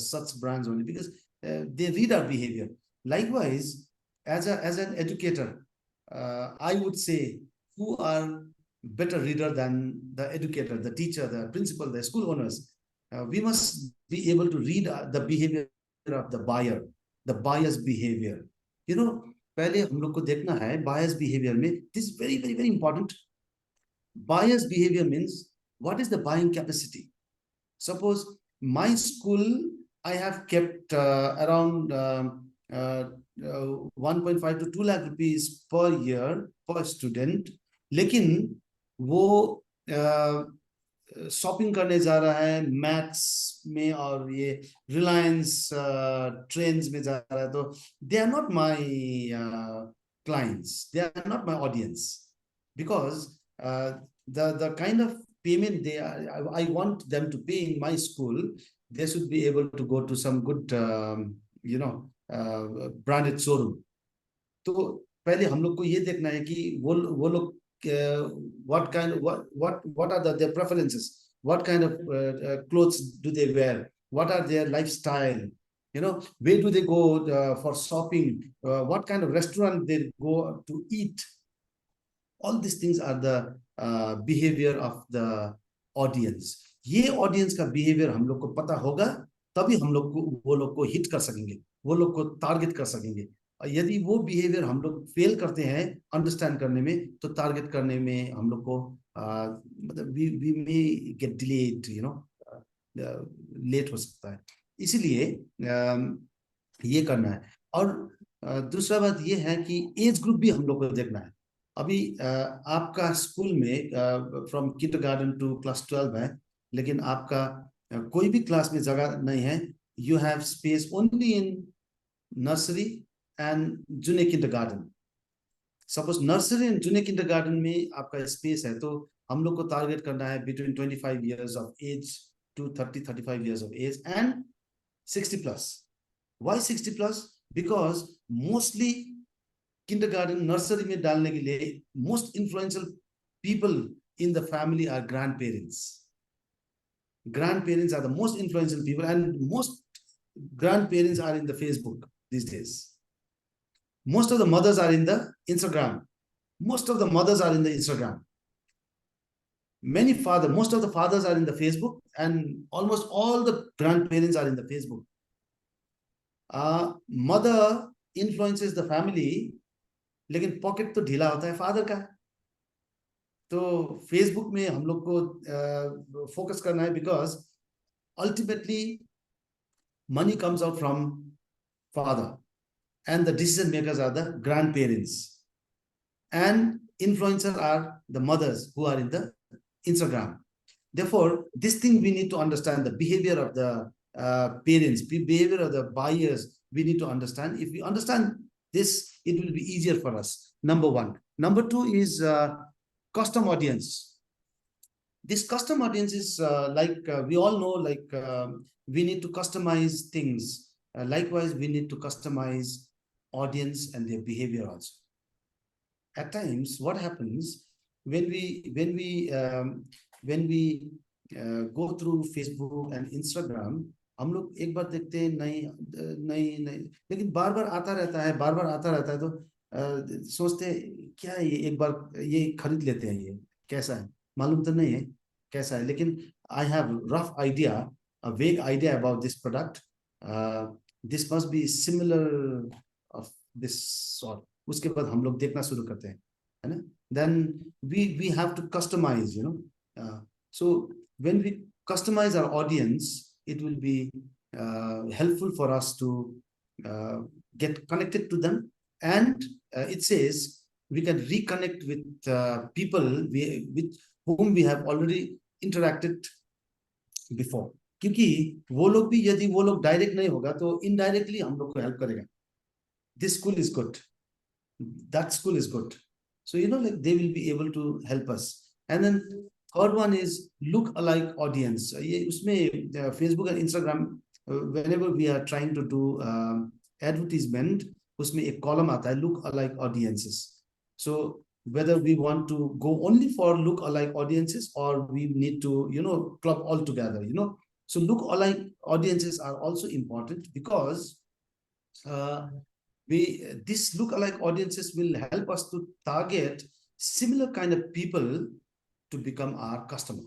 such brands only because they read our behavior. Likewise, as an educator, I would say who are better reader than the educator, the teacher, the principal, the school owners. We must be able to read the behavior of the buyer, the buyer's behavior. पहले हम लोग को देखना है buyer's behavior में. This is very very very important. Buyer's behavior means what is the buying capacity. Suppose my school, I have kept around 1.5 to 2 lakh rupees per year per student, लेकिन वो shopping करने जा रहा है max में और ये रिलायंस ट्रेंड्स में जा रहा है, तो they are not my clients, they are not my audience, because the kind of payment I want them to pay in my school, they should be able to go to some good branded showroom. तो पहले हम लोग को ये देखना है कि वो लोग what are their preferences, what kind of clothes do they wear, what are their lifestyle, where do they go for shopping, what kind of restaurant they go to eat. All these things are the behavior of the audience. ये audience का behavior हम लोग को पता होगा, तभी हम लोग को वो लोग को hit कर सकेंगे, वो लोग को target कर सकेंगे. यदि वो बिहेवियर हम लोग फेल करते हैं अंडरस्टैंड करने में, तो टारगेट करने में हम लोग को मतलब we may get delayed, late हो सकता है. इसीलिए ये करना है. और दूसरा बात ये है कि एज ग्रुप भी हम लोग को देखना है. अभी आपका स्कूल में फ्रॉम किंडरगार्टन टू क्लास 12 है, लेकिन आपका कोई भी क्लास में जगह नहीं है. You have space only in nursery and junior kindergarten. Suppose nursery and junior kindergarten में आपका स्पेस है, तो हम लोग को टारगेट करना है between 25 years of age to 35 years of age and 60 plus. Why 60 plus? Because mostly kindergarten nursery में डालने के लिए most influential people in the family are grandparents. Grandparents are the most influential people, and most grandparents are in the Facebook these days. Most of the mothers are in the Instagram. Most of the mothers are in the Instagram. Most of the fathers are in the Facebook, and almost all the grandparents are in the Facebook. Mother influences the family, लेकिन pocket तो ढीला होता है father का. तो Facebook में हम लोग को फोकस करना है, because ultimately money comes out from father, and the decision makers are the grandparents, and influencers are the mothers who are in the Instagram. Therefore, this thing we need to understand the behavior of the parents, behavior of the buyers. We need to understand. If we understand this, it will be easier for us. Number one. Number two is custom audience. This custom audience is we all know, we need to customize things. Likewise, we need to customize audience and their behavior also. At times, what happens when we go through Facebook and Instagram, हम लोग एक बार देखते हैं, नहीं नहीं, लेकिन बार बार आता रहता है, तो सोचते हैं क्या है ये, एक बार ये खरीद लेते हैं, ये कैसा है मालूम तो नहीं है कैसा है, लेकिन I have rough idea, a vague idea about this product. This must be similar of this sort. उसके बाद हम लोग देखना शुरू करते हैं, है ना? Then we have to customize, so when we customize our audience, it will be helpful for us to get connected to them, and it says we can reconnect with people with whom we have already interacted before. क्योंकि वो लोग भी, यदि वो लोग direct नहीं होगा तो इनडायरेक्टली हम लोग को हेल्प करेगा. This school is good, that school is good, so like they will be able to help us. And then third one is look alike audience. ये उसमें Facebook and Instagram, whenever we are trying to do advertisement, उसमें एक column आता है look alike audiences. So whether we want to go only for look alike audiences, or we need to club all together. So look alike audiences are also important, because this look alike audiences will help us to target similar kind of people to become our customer.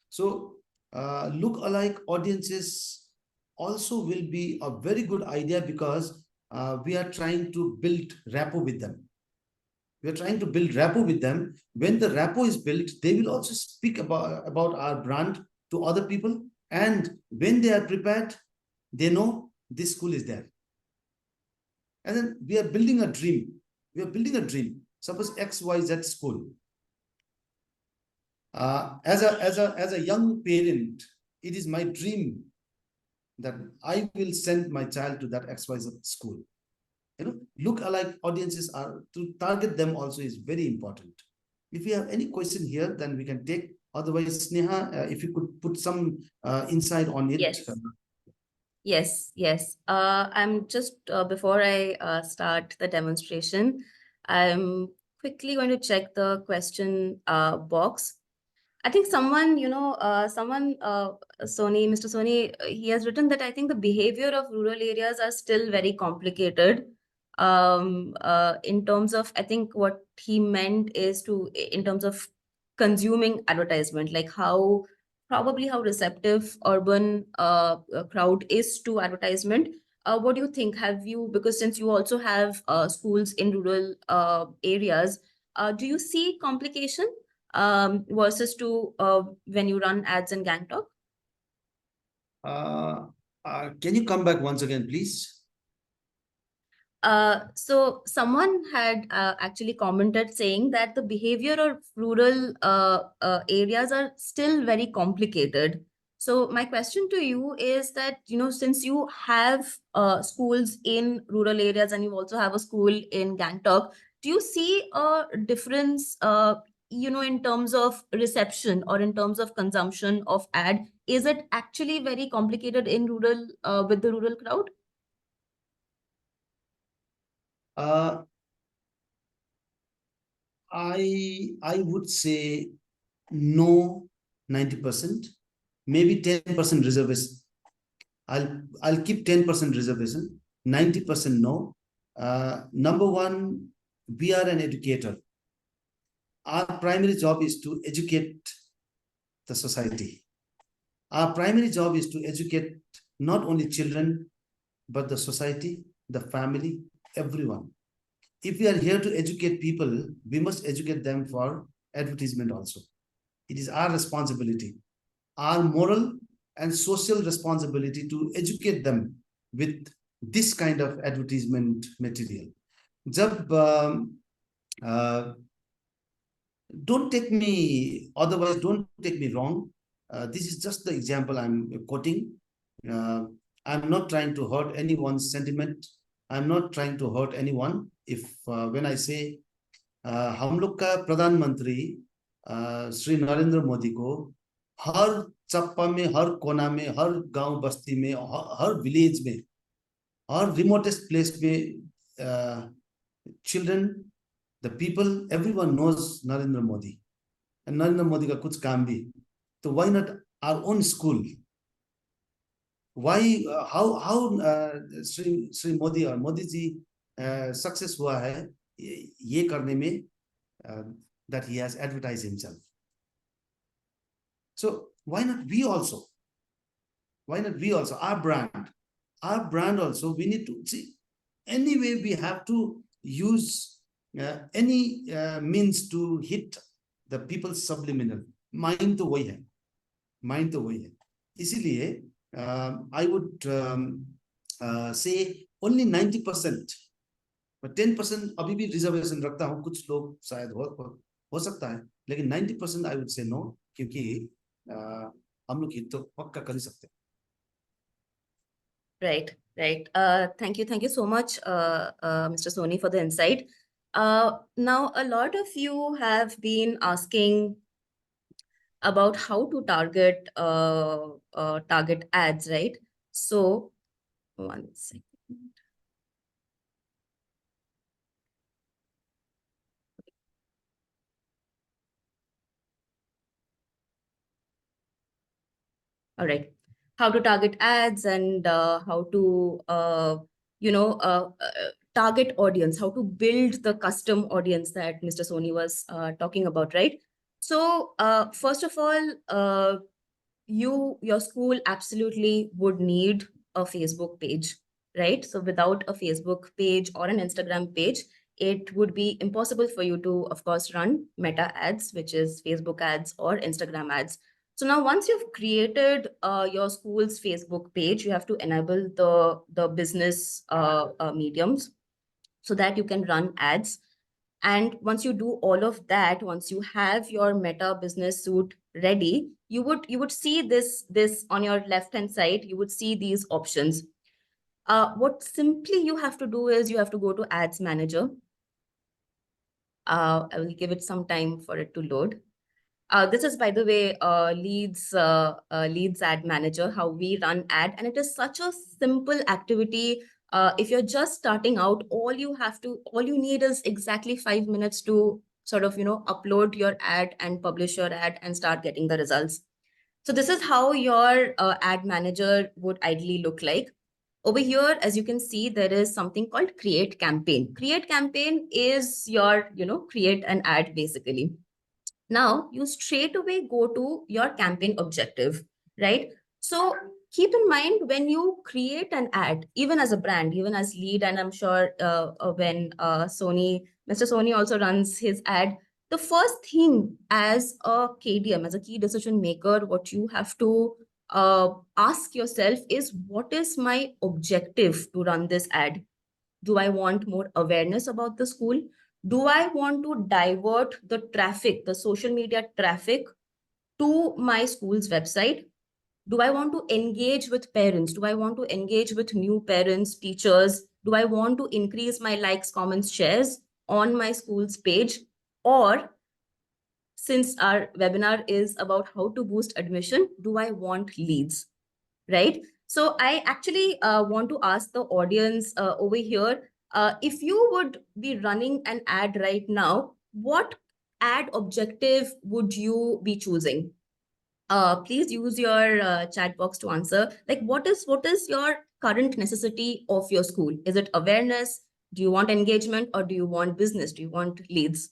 So look alike audiences also will be a very good idea, because we are trying to build rapport with them. We are trying to build rapport with them. When the rapport is built, they will also speak about our brand to other people, and when they are prepared, they know this school is there. And then we are building a dream. Suppose XYZ school. As a young parent, it is my dream that I will send my child to that XYZ school. Look alike audiences are, to target them also is very important. If you have any question here, then we can take. Otherwise, Sneha, if you could put some insight on it. Yes. I'm just before I start the demonstration, I'm quickly going to check the question box. I think someone, Mr. Sony, he has written that I think the behavior of rural areas are still very complicated. In terms of, I think what he meant is in terms of consuming advertisement, like how receptive urban crowd is to advertisement. What do you think? Because since you also have schools in rural areas, do you see complication versus to when you run ads in Gangtok? Can you come back once again, please? So someone had actually commented saying that the behavior of rural areas are still very complicated. So my question to you is that, since you have schools in rural areas and you also have a school in Gangtok, do you see a difference, in terms of reception or in terms of consumption of ad? Is it actually very complicated in rural, with the rural crowd? Uh, I would say no, 90%, maybe 10% reservation. I'll keep 10% reservation, 90% no. Number one, we are an educator. Our primary job is to educate the society. Our primary job is to educate not only children, but the society, the family, everyone. If we are here to educate people, we must educate them for advertisement also. It is our responsibility, our moral and social responsibility to educate them with this kind of advertisement material. जब don't take me, otherwise don't take me wrong. This is just the example I'm quoting. I'm not trying to hurt anyone's sentiment. I'm not trying to hurt anyone. If when I say हम लोग का प्रधानमंत्री श्री नरेंद्र मोदी को हर चप्पा में, हर कोना में, हर गांव बस्ती में, हर विलेज में, हर रिमोटेस्ट प्लेस में, children, the people, everyone knows Narendra Modi, Narendra Modi का कुछ काम भी, तो why not our own school? Why how Shri Modi और मोदी जी सक्सेस हुआ है ये करने में, that he has advertised himself. So why not we also? Why not we also? Our brand also, we need to see, anyway we have to use any means to hit the people's subliminal. Mind तो वही है, mind तो वही है. इसीलिए I would say only 90%, but 10% अभी भी reservation रखता हूँ. कुछ लोग शायद हो सकता है, लेकिन 90% I would say no, क्योंकि हम लोग हित तो पक्का कर ही सकते हैं. Right, right. Thank you so much, Mr. Soni, for the insight. Now, a lot of you have been asking about how to target target ads, right? So, one second. All right. How to target ads and how to, target audience, how to build the custom audience that Mr. Soni was talking about, right? So, first of all, your school absolutely would need a Facebook page, right? So without a Facebook page or an Instagram page, it would be impossible for you to, of course, run meta ads, which is Facebook ads or Instagram ads. So now once you've created your school's Facebook page, you have to enable the business mediums so that you can run ads. And once you do all of that, once you have your Meta Business Suite ready, you would see this on your left hand side. You would see these options. What simply you have to do is you have to go to Ads Manager. I will give it some time for it to load. This is, by the way, Leads Ad Manager, how we run ad, and it is such a simple activity. If you're just starting out, all you need is exactly 5 minutes to sort of, upload your ad and publish your ad and start getting the results. So this is how your ad manager would ideally look like. Over here, as you can see, there is something called Create Campaign. Create Campaign is your, create an ad basically. Now you straight away go to your campaign objective, right? So keep in mind when you create an ad, even as a brand, even as lead, and I'm sure when Mr. Soni also runs his ad, the first thing as a KDM, as a key decision maker, what you have to ask yourself is, what is my objective to run this ad? Do I want more awareness about the school? Do I want to divert the traffic, the social media traffic, to my school's website? Do I want to engage with parents? Do I want to engage with new parents, teachers? Do I want to increase my likes, comments, shares on my school's page? Or, since our webinar is about how to boost admission, do I want leads, right? So I actually want to ask the audience over here, if you would be running an ad right now, what ad objective would you be choosing? Please use your chat box to answer. Like, what is your current necessity of your school? Is it awareness? Do you want engagement, or do you want business? Do you want leads?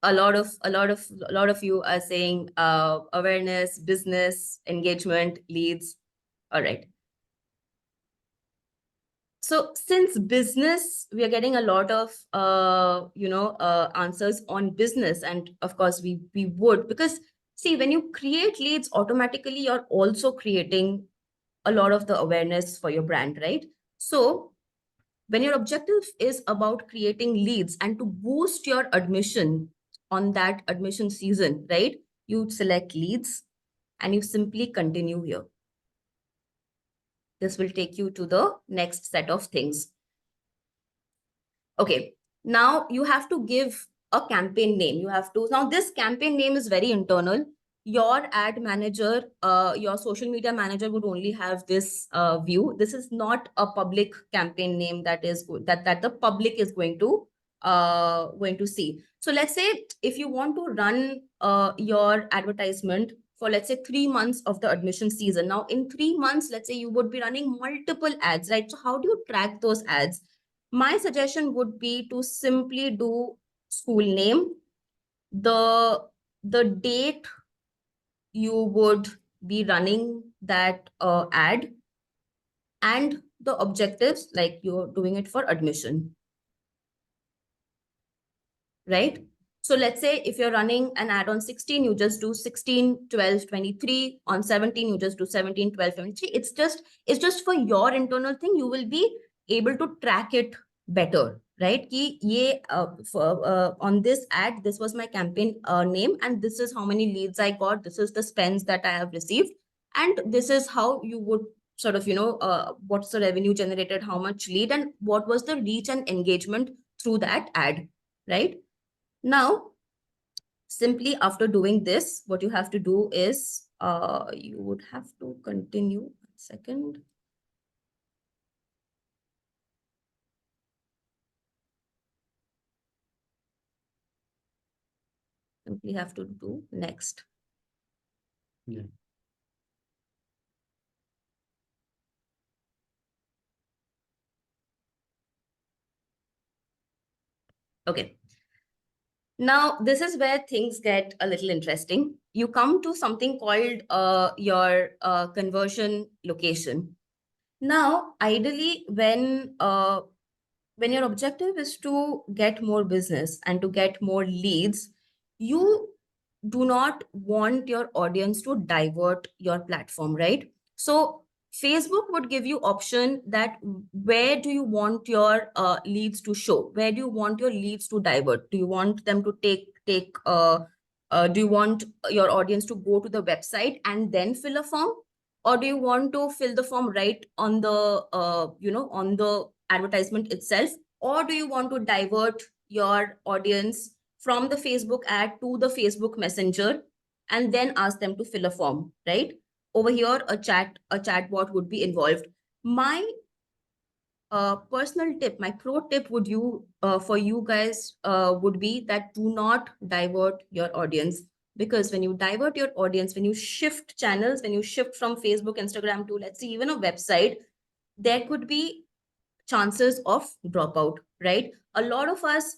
A lot of you are saying awareness, business, engagement, leads. All right. So since business, we are getting a lot of answers on business, and of course we would, because see, when you create leads, automatically you're also creating a lot of the awareness for your brand, right? So when your objective is about creating leads and to boost your admission on that admission season, right? You select leads and you simply continue here. This will take you to the next set of things. Okay, now you have to give a campaign name. You have to, now this campaign name is very internal. Your ad manager, your social media manager would only have this view. This is not a public campaign name that is that the public is going to see. So let's say if you want to run your advertisement for, let's say, 3 months of the admission season. Now in 3 months, let's say you would be running multiple ads, right? So how do you track those ads? My suggestion would be to simply do school name, the date you would be running that ad, and the objectives, like you're doing it for admission, right? So let's say if you're running an ad on 16, you just do 16, 12, 23. On 17, you just do 17, 12, 23. It's just for your internal thing. You will be able to track it better, right? On this ad, this was my campaign name, and this is how many leads I got. This is the spends that I have received. And this is how you would sort of, what's the revenue generated, how much lead, and what was the reach and engagement through that ad, right? Now, simply after doing this, what you have to do is you would have to continue. 1 second. Simply have to do next. Yeah. Okay. Now, this is where things get a little interesting. You come to something called your conversion location. Now, ideally, when your objective is to get more business and to get more leads, you do not want your audience to divert your platform, right? So Facebook would give you option that where do you want your leads to show? Where do you want your leads to divert? Do you want them to do you want your audience to go to the website and then fill a form? Or do you want to fill the form right on the on the advertisement itself? Or do you want to divert your audience from the Facebook ad to the Facebook Messenger and then ask them to fill a form, right? Over here, a chatbot would be involved. My personal tip, my pro tip would you for you guys would be that do not divert your audience, because when you divert your audience, when you shift channels, when you shift from Facebook, Instagram to, let's say, even a website, there could be chances of dropout, right? A lot of us,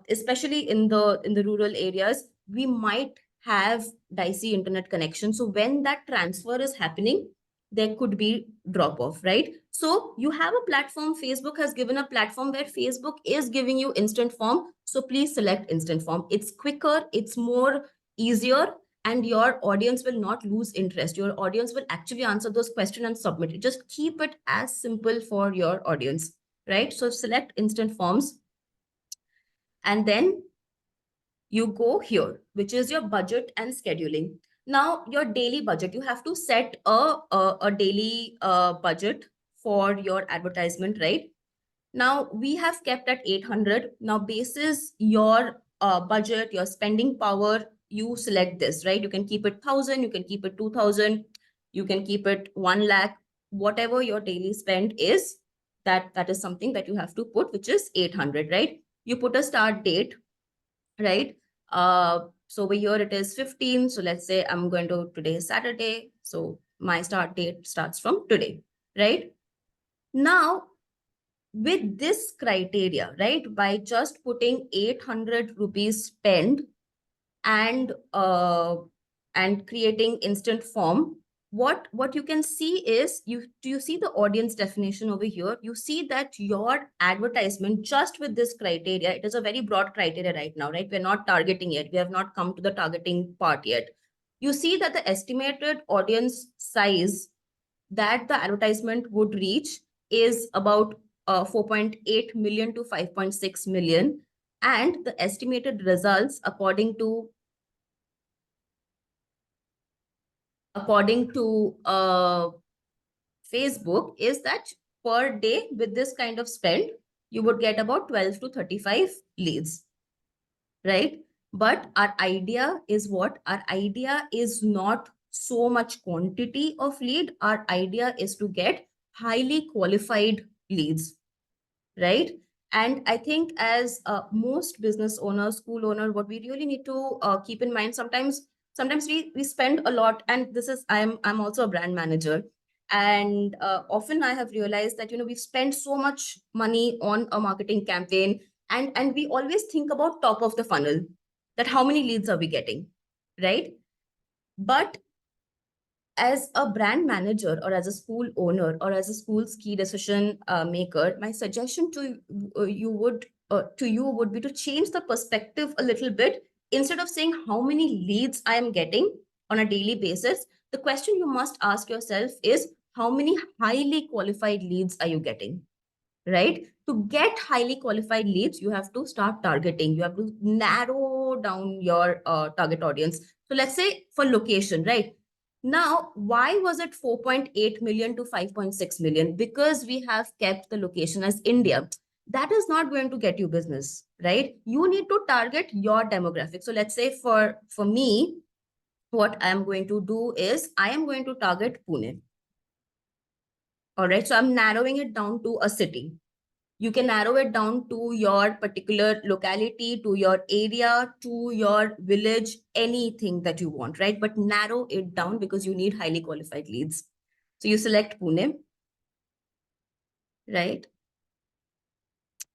especially in the rural areas, we might have dicey internet connection. So when that transfer is happening, there could be drop off, right? So you have a platform, Facebook has given a platform where Facebook is giving you instant form. So please select instant form. It's quicker, it's more easier, and your audience will not lose interest. Your audience will actually answer those questions and submit it. Just keep it as simple for your audience, right? So select instant forms, and then you go here, which is your budget and scheduling. Now, your daily budget, you have to set a daily budget for your advertisement, right? Now, we have kept at 800. Now, basis your budget, your spending power, you select this, right? You can keep it 1,000, you can keep it 2,000, you can keep it 1 lakh, whatever your daily spend is, that is something that you have to put, which is 800, right? You put a start date, right? So over here it is 15. So let's say I'm going to, today is Saturday. So my start date starts from today, right? Now, with this criteria, right, by just putting 800 rupees spend and creating instant form, what you can see is, do you see the audience definition over here? You see that your advertisement, just with this criteria, it is a very broad criteria right now, right? We're not targeting yet. We have not come to the targeting part yet. You see that the estimated audience size that the advertisement would reach is about 4.8 million to 5.6 million. And the estimated results according to Facebook is that per day with this kind of spend, you would get about 12 to 35 leads, right? But our idea is what? Our idea is not so much quantity of lead. Our idea is to get highly qualified leads, right? And I think as most business owners, school owner, what we really need to keep in mind, sometimes we spend a lot, and this is, I'm also a brand manager, and often I have realized that, we spend so much money on a marketing campaign, and we always think about top of the funnel, that how many leads are we getting, right? But as a brand manager, or as a school owner, or as a school's key decision maker, my suggestion to you would be to change the perspective a little bit. Instead of saying how many leads I am getting on a daily basis, the question you must ask yourself is, how many highly qualified leads are you getting? Right? To get highly qualified leads, you have to start targeting. You have to narrow down your target audience. So let's say for location, right? Now, why was it 4.8 million to 5.6 million? Because we have kept the location as India. That is not going to get you business, right? You need to target your demographic. So let's say for me, what I'm going to do is I am going to target Pune. All right. So I'm narrowing it down to a city. You can narrow it down to your particular locality, to your area, to your village, anything that you want, right? But narrow it down because you need highly qualified leads. So you select Pune, right?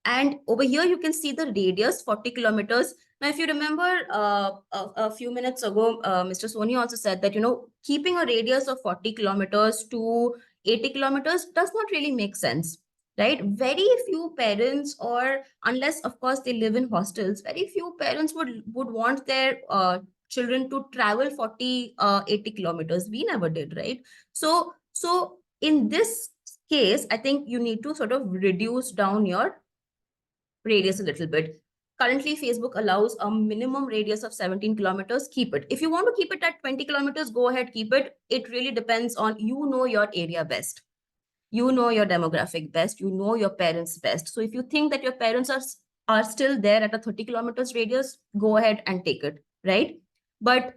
And over here, you can see the radius, 40 kilometers. Now, if you remember a few minutes ago, Mr. Sony also said that, keeping a radius of 40 kilometers to 80 kilometers does not really make sense, right? Very few parents, or unless, of course, they live in hostels, very few parents would want their children to travel 40, 80 kilometers. We never did, right? So in this case, I think you need to sort of reduce down your radius a little bit. Currently, Facebook allows a minimum radius of 17 kilometers. Keep it. If you want to keep it at 20 kilometers, go ahead, keep it. It really depends on, your area best. You know your demographic best. You know your parents best. So if you think that your parents are still there at a 30 kilometers radius, go ahead and take it, right? But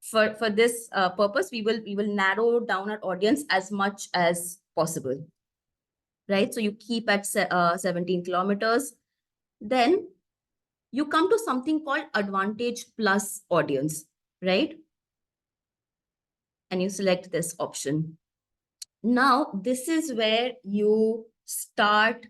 for this purpose, we will narrow down our audience as much as possible, right? So you keep at 17 kilometers. Then you come to something called Advantage Plus Audience, right? And you select this option. Now, this is where you start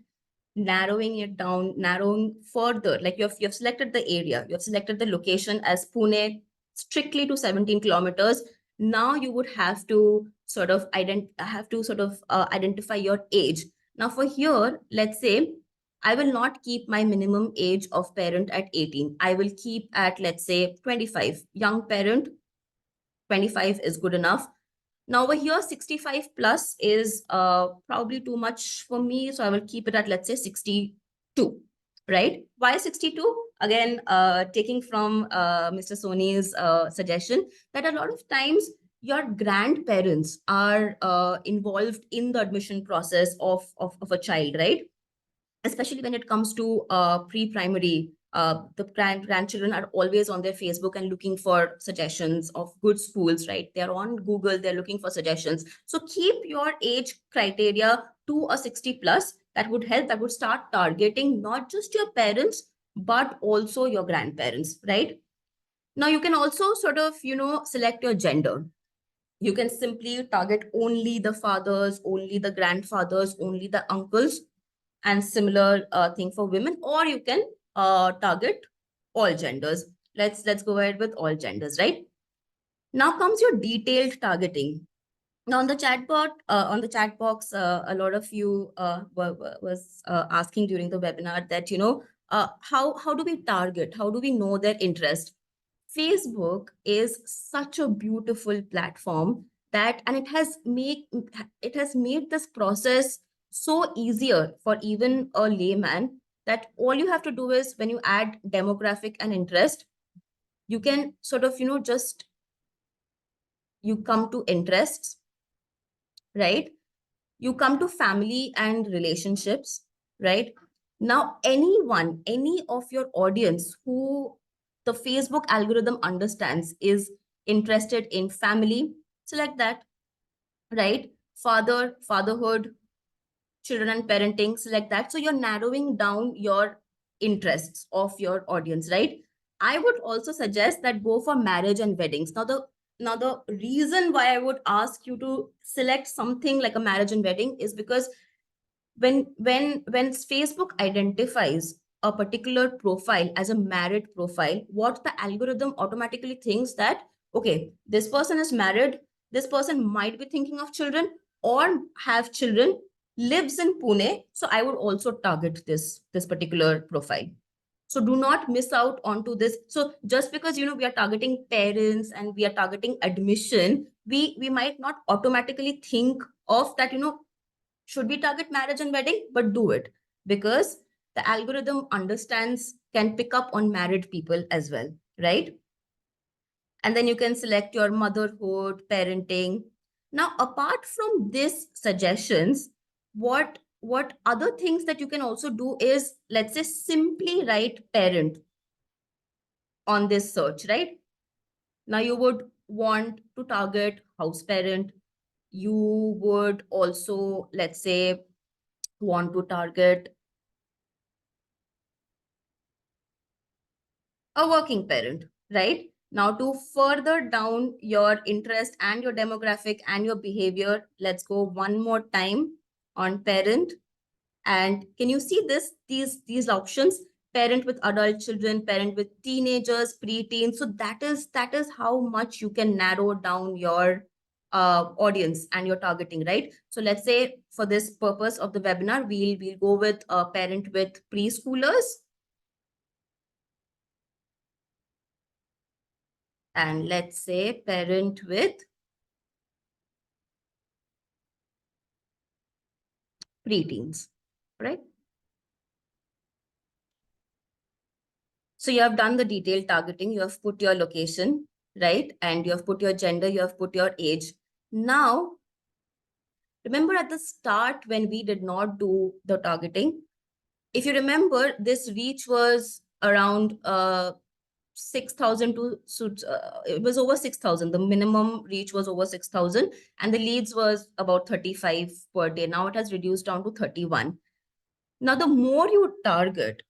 narrowing it down, narrowing further. Like you have selected the area, you have selected the location as Pune, strictly to 17 kilometers. Now you would have to sort of identify your age. Now for here, let's say I will not keep my minimum age of parent at 18. I will keep at, let's say, 25. Young parent, 25 is good enough. Now over here, 65 plus is probably too much for me. So I will keep it at, let's say, 62, right? Why 62? Again, taking from Mr. Sony's suggestion, that a lot of times your grandparents are involved in the admission process of a child, right? Especially when it comes to pre-primary, the grandchildren are always on their Facebook and looking for suggestions of good schools, right? They're on Google, they're looking for suggestions. So keep your age criteria to a 60 plus. That would help. That would start targeting not just your parents, but also your grandparents, right? Now you can also sort of, select your gender. You can simply target only the fathers, only the grandfathers, only the uncles, and similar thing for women, or you can target all genders. Let's go ahead with all genders, right? Now comes your detailed targeting. Now on the chat box, a lot of you was asking during the webinar that, how do we target? How do we know their interest? Facebook is such a beautiful platform that, and it has made this process so easier for even a layman, that all you have to do is, when you add demographic and interest, you can sort of, just you come to interests, right? You come to family and relationships, right? Now, any of your audience who the Facebook algorithm understands is interested in family, select that, right? Fatherhood, children and parenting, select that. So you're narrowing down your interests of your audience, right? I would also suggest that go for marriage and weddings. Now the reason why I would ask you to select something like a marriage and wedding is because when Facebook identifies a particular profile as a married profile, what the algorithm automatically thinks that, okay, this person is married, this person might be thinking of children or have children, lives in Pune, so I would also target this particular profile. So do not miss out onto this. So just because, we are targeting parents and we are targeting admission, we might not automatically think of that, should we target marriage and wedding, but do it, because the algorithm understands, can pick up on married people as well, right? And then you can select your motherhood, parenting. Now apart from these suggestions, what other things that you can also do is, let's say, simply write parent on this search, right? Now you would want to target house parent. You would also, let's say, want to target a working parent, right? Now, to further down your interest and your demographic and your behavior, let's go one more time on parent. And can you see these options? Parent with adult children, parent with teenagers, preteens. So that is how much you can narrow down your audience and your targeting, right? So let's say for this purpose of the webinar, we'll go with a parent with preschoolers, and let's say parent with preteens, right? So you have done the detailed targeting, you have put your location, right? And you have put your gender, you have put your age. Now, remember at the start when we did not do the targeting, if you remember, this reach was around 6,000 to, it was over 6,000. The minimum reach was over 6,000 and the leads was about 35 per day. Now it has reduced down to 31. Now, the more you target,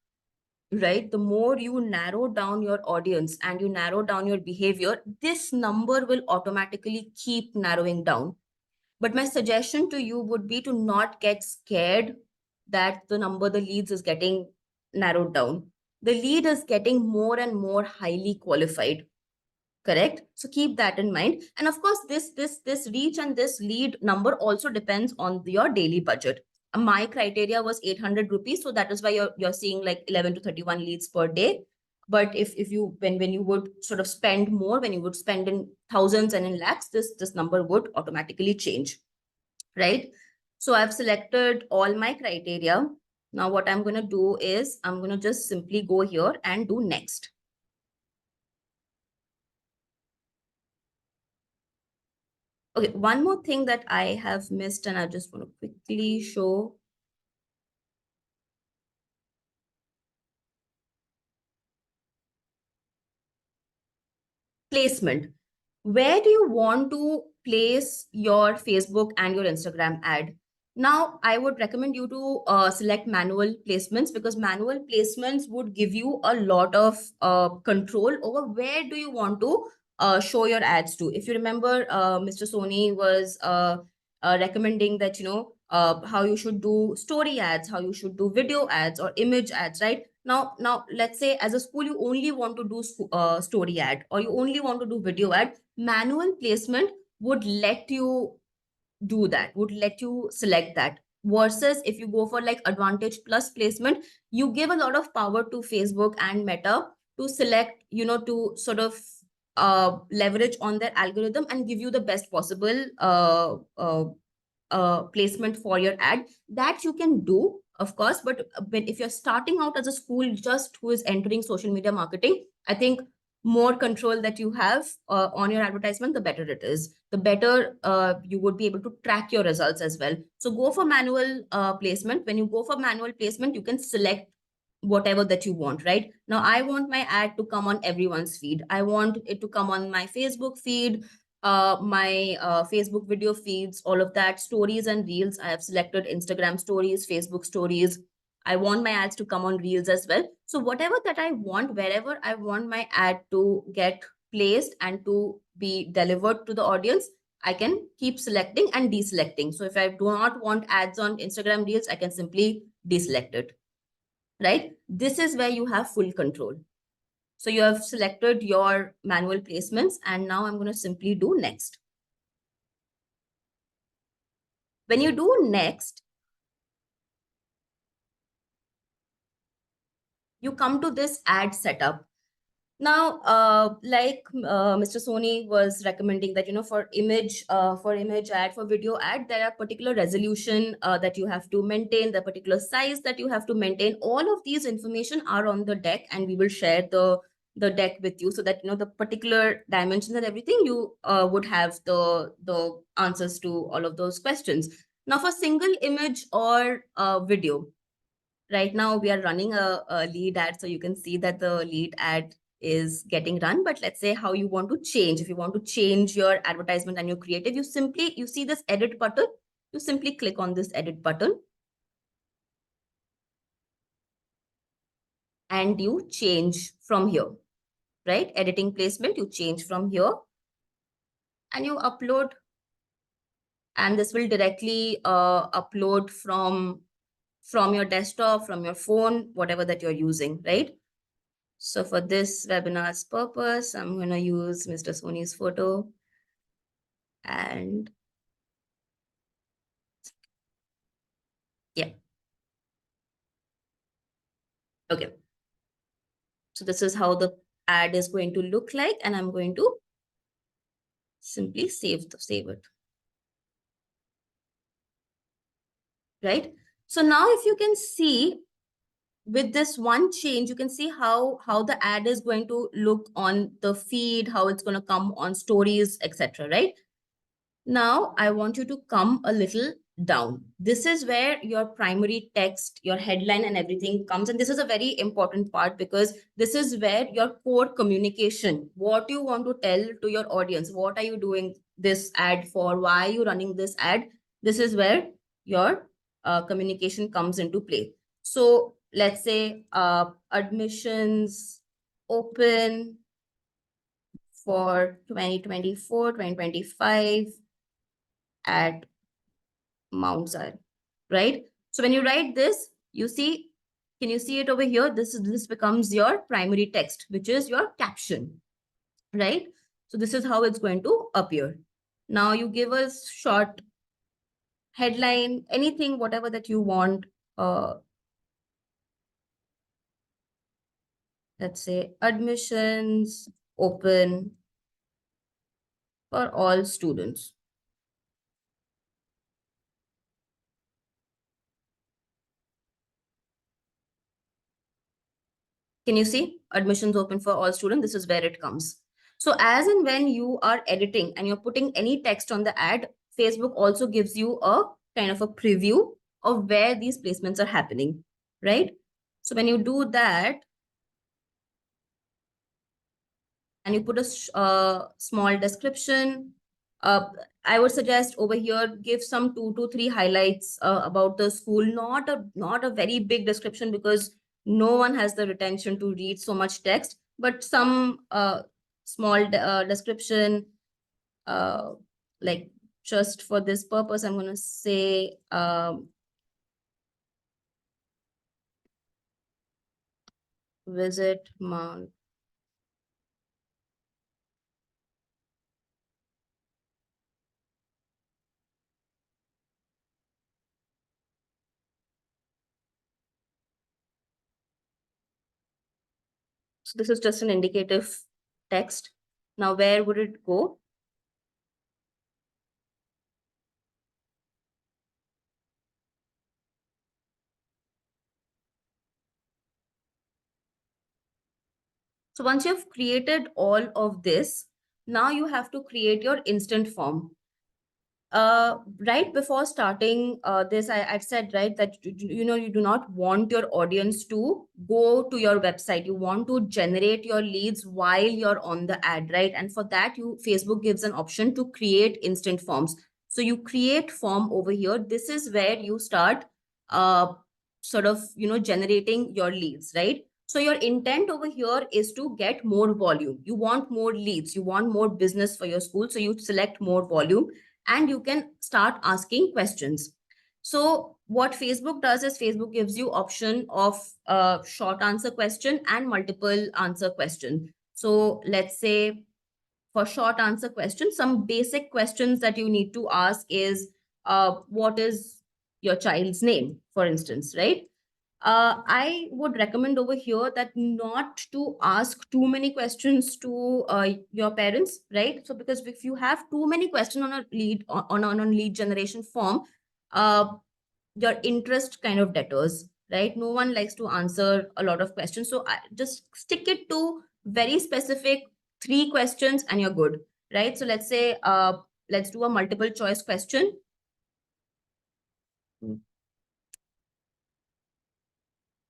right, the more you narrow down your audience and you narrow down your behavior, this number will automatically keep narrowing down. But my suggestion to you would be to not get scared that the leads is getting narrowed down. The lead is getting more and more highly qualified. correct? So keep that in mind. And of course, this reach and this lead number also depends on your daily budget. My criteria was 800 rupees, so that is why you're seeing like 11 to 31 leads per day. But if you when you would sort of spend more, when you would spend in thousands and in lakhs, this number would automatically change, right? So I've selected all my criteria. Now what I'm going to do is I'm going to just simply go here and do next. Okay, one more thing that I have missed, and I just want to quickly show. Placement. Where do you want to place your Facebook and your Instagram ad? Now, I would recommend you to select manual placements, because manual placements would give you a lot of control over where do you want to show your ads to. If you remember, Mr. Sony was recommending that, how you should do story ads, how you should do video ads or image ads, right? Now, let's say as a school, you only want to do story ad, or you only want to do video ad. Manual placement would let you do that, would let you select that. Versus if you go for like Advantage Plus placement, you give a lot of power to Facebook and Meta to select, to sort of leverage on their algorithm and give you the best possible placement for your ad. That you can do, of course, but if you're starting out as a school just who is entering social media marketing, I think more control that you have on your advertisement, the better it is. The better you would be able to track your results as well. So go for manual placement. When you go for manual placement, you can select whatever that you want, right? Now, I want my ad to come on everyone's feed. I want it to come on my Facebook feed, my Facebook video feeds, all of that, stories and reels. I have selected Instagram stories, Facebook stories. I want my ads to come on reels as well. So whatever that I want, wherever I want my ad to get placed and to be delivered to the audience, I can keep selecting and deselecting. So if I do not want ads on Instagram reels, I can simply deselect it, right? This is where you have full control. So you have selected your manual placements, and now I'm going to simply do next. When you do next, you come to this ad setup. Now, like Mr. Sony was recommending that, for image ad, for video ad, there are particular resolution that you have to maintain, the particular size that you have to maintain. All of these information are on the deck, and we will share the deck with you so that, the particular dimensions and everything, you would have the answers to all of those questions. Now, for single image or video, right now we are running a lead ad, so you can see that the lead ad is getting run. But let's say how you want to change. If you want to change your advertisement and your creative, you see this edit button. You simply click on this edit button and you change from here, right? Editing placement, you change from here and you upload, and this will directly upload from your desktop, from your phone, whatever that you're using, right? So for this webinar's purpose, I'm going to use Mr. Sony's photo. And yeah. Okay. So this is how the ad is going to look like, and I'm going to simply save it. Right? So now if you can see, with this one change, you can see how the ad is going to look on the feed, how it's going to come on stories, etc. Right? Now I want you to come a little down. This is where your primary text, your headline and everything comes. And this is a very important part, because this is where your core communication, what you want to tell to your audience, what are you doing this ad for, why are you running this ad? This is where your communication comes into play. So let's say admissions open for 2024, 2025 at Mount Zion, right? So when you write this, you see, can you see it over here? This becomes your primary text, which is your caption, right? So this is how it's going to appear. Now you give us short headline, anything, whatever that you want. Let's say admissions open for all students. Can you see admissions open for all students? This is where it comes. So as and when you are editing and you're putting any text on the ad, Facebook also gives you a kind of a preview of where these placements are happening, right? So when you do that and you put a small description, uh, I would suggest over here, give some 2 to 3 highlights about the school, not a very big description because no one has the retention to read so much text, but some small description, uh, like just for this purpose, I'm going to say visit Mount. So this is just an indicative text. Now, where would it go? So once you've created all of this, now you have to create your instant form. Right before starting this, I'd said, right, that you do not want your audience to go to your website. You want to generate your leads while you're on the ad, right? And for that, Facebook gives an option to create instant forms. So you create form over here. This is where you start sort of generating your leads, right? So your intent over here is to get more volume. You want more leads. You want more business for your school. So you select more volume and you can start asking questions. So what Facebook does is Facebook gives you option of short answer question and multiple answer question. So let's say for short answer questions, some basic questions that you need to ask is what is your child's name, for instance, right? I would recommend over here that not to ask too many questions to your parents, right? So because if you have too many questions on a lead on a lead generation form, uh, your interest kind of deters, right? No one likes to answer a lot of questions. So I just stick it to very specific 3 questions and you're good, right? So let's say let's do a multiple choice question.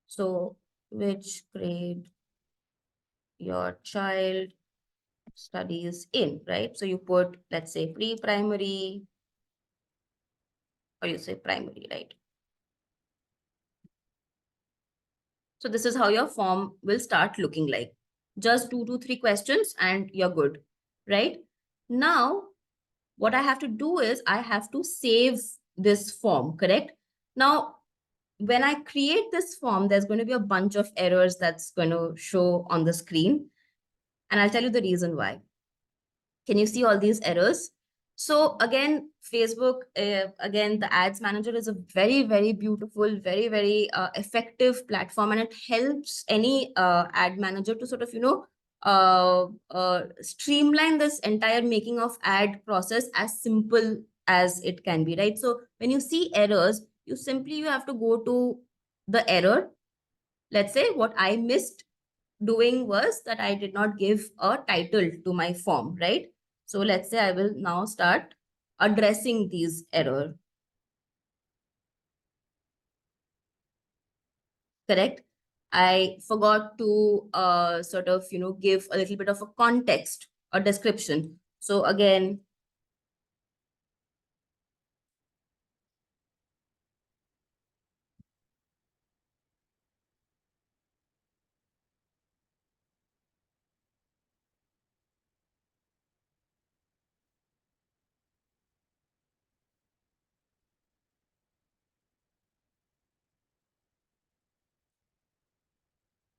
So which grade your child studies in, right? So you put, let's say, pre-primary, or you say primary, right? So this is how your form will start looking like. Just 2 to 3 questions and you're good, right? Now, what I have to do is I have to save this form, correct? Now, when I create this form, there's going to be a bunch of errors that's going to show on the screen. And I'll tell you the reason why. Can you see all these errors? So again, Facebook, again, the ads manager is a very, very beautiful, very, very effective platform. And it helps any ad manager to sort of, streamline this entire making of ad process as simple as it can be, right? So when you see errors, you have to go to the error. Let's say what I missed doing was that I did not give a title to my form, right? So let's say I will now start addressing these error, correct? I forgot to sort of, give a little bit of a context or description. So again,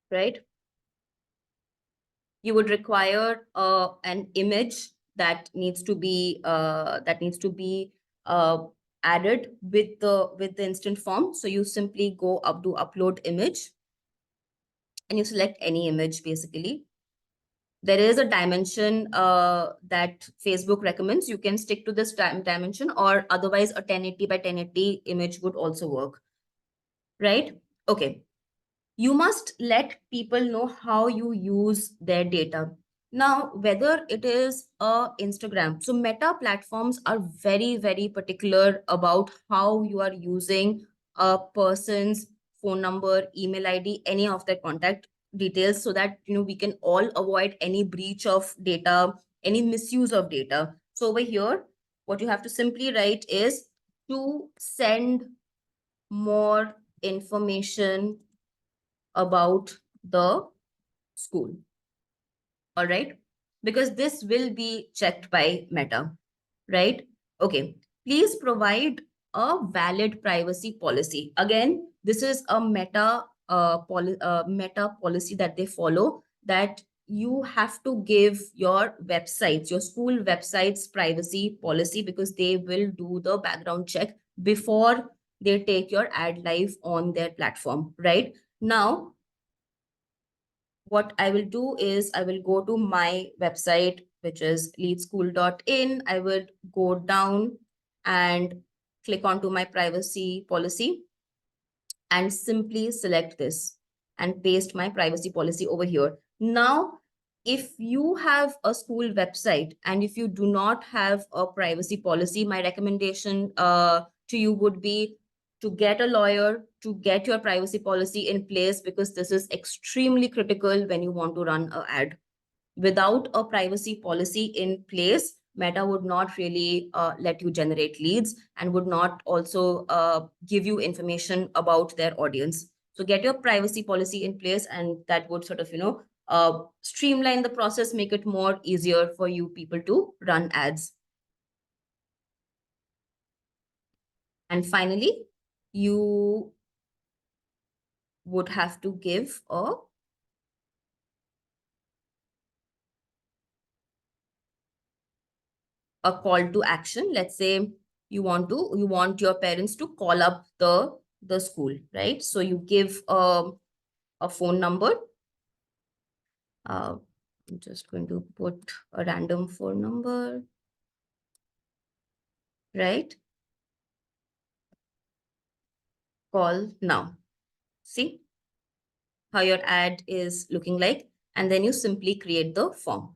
right? You would require an image that needs to be added with the instant form. So you simply go up to upload image and you select any image basically. There is a dimension that Facebook recommends. You can stick to this dimension, or otherwise a 1080 by 1080 image would also work, right? Okay. You must let people know how you use their data. Now, whether it is Instagram, so Meta platforms are very, very particular about how you are using a person's phone number, email ID, any of their contact details, so that we can all avoid any breach of data, any misuse of data. So over here, what you have to simply write is to send more information about the school. All right. Because this will be checked by Meta, right? Okay. Please provide a valid privacy policy. Again, this is a Meta policy that they follow, that you have to give your websites, your school websites privacy policy, because they will do the background check before they take your ad live on their platform, right? Now, what I will do is I will go to my website, which is leadschool.in. I would go down and click onto my privacy policy and simply select this and paste my privacy policy over here. Now, if you have a school website and if you do not have a privacy policy, my recommendation to you would be to get a lawyer to get your privacy policy in place, because this is extremely critical when you want to run an ad. Without a privacy policy in place, Meta would not really let you generate leads and would not also give you information about their audience. So get your privacy policy in place, and that would sort of, streamline the process, make it more easier for you people to run ads. And finally, you would have to give a call to action. Let's say you want your parents to call up the school, right? So you give a phone number. I'm just going to put a random phone number, right? Call now. See how your ad is looking like, and then you simply create the form.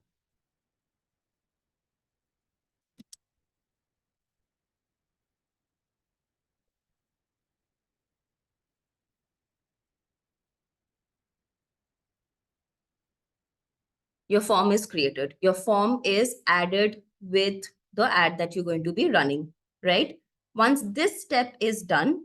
Your form is created. Your form is added with the ad that you're going to be running, right? Once this step is done,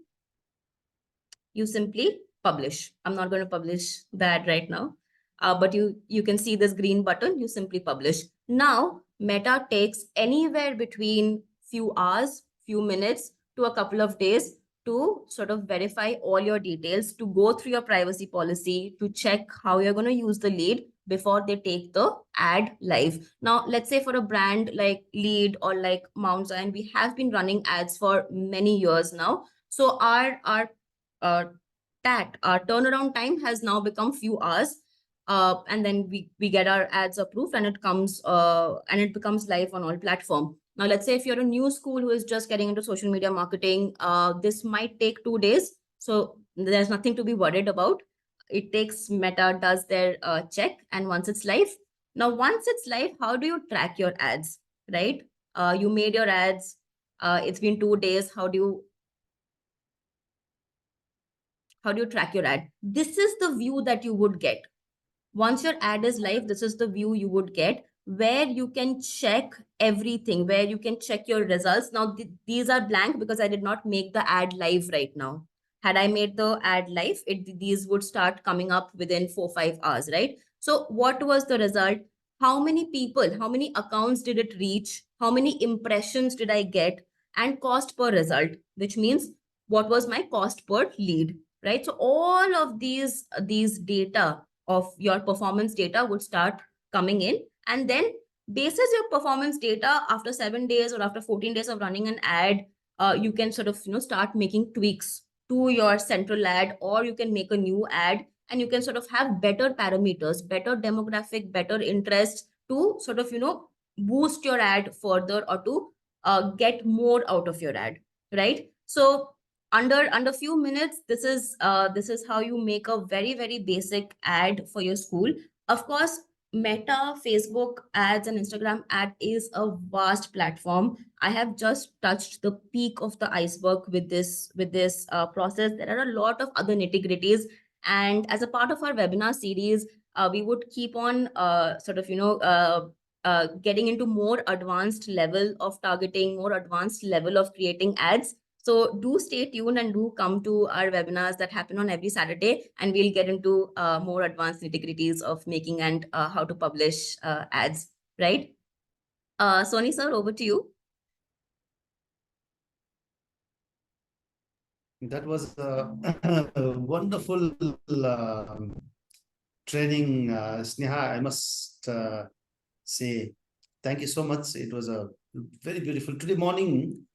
you simply publish. I'm not going to publish the ad right now, but you can see this green button. You simply publish. Now, Meta takes anywhere between few hours, few minutes to a couple of days to sort of verify all your details, to go through your privacy policy, to check how you're going to use the lead before they take the ad live. Now, let's say for a brand like Lead or like Mount Zion, we have been running ads for many years now. So our our turnaround time has now become few hours. And then we get our ads approved, and it becomes live on all platform. Now, let's say if you're a new school who is just getting into social media marketing, this might take 2 days. So there's nothing to be worried about. It takes Meta does their check, and once it's live. Now, once it's live, how do you track your ads, right? You made your ads. It's been 2 days. How do you track your ad? This is the view that you would get. Once your ad is live, this is the view you would get, where you can check everything, where you can check your results. Now, these are blank because I did not make the ad live right now. Had I made the ad live, these would start coming up within 4-5 hours, right? So what was the result? How many people, how many accounts did it reach? How many impressions did I get? And cost per result, which means what was my cost per lead, right? So all of these data of your performance data would start coming in, and then basis your performance data after 7 days or after 14 days of running an ad, you can sort of start making tweaks to your central ad, or you can make a new ad, and you can sort of have better parameters, better demographic, better interest to sort of boost your ad further, or to get more out of your ad, right? So under few minutes, this is how you make a very, very basic ad for your school. Of course, Meta, Facebook ads, and Instagram ad is a vast platform. I have just touched the peak of the iceberg with this process. There are a lot of other nitty-gritties, and as a part of our webinar series, we would keep on getting into more advanced level of targeting, more advanced level of creating ads. So do stay tuned and do come to our webinars that happen on every Saturday, and we'll get into more advanced nitty-gritties of making and how to publish ads, right? Sony sir, over to you. That was a wonderful training, Sneha. I must say thank you so much. It was a very beautiful. Today morning,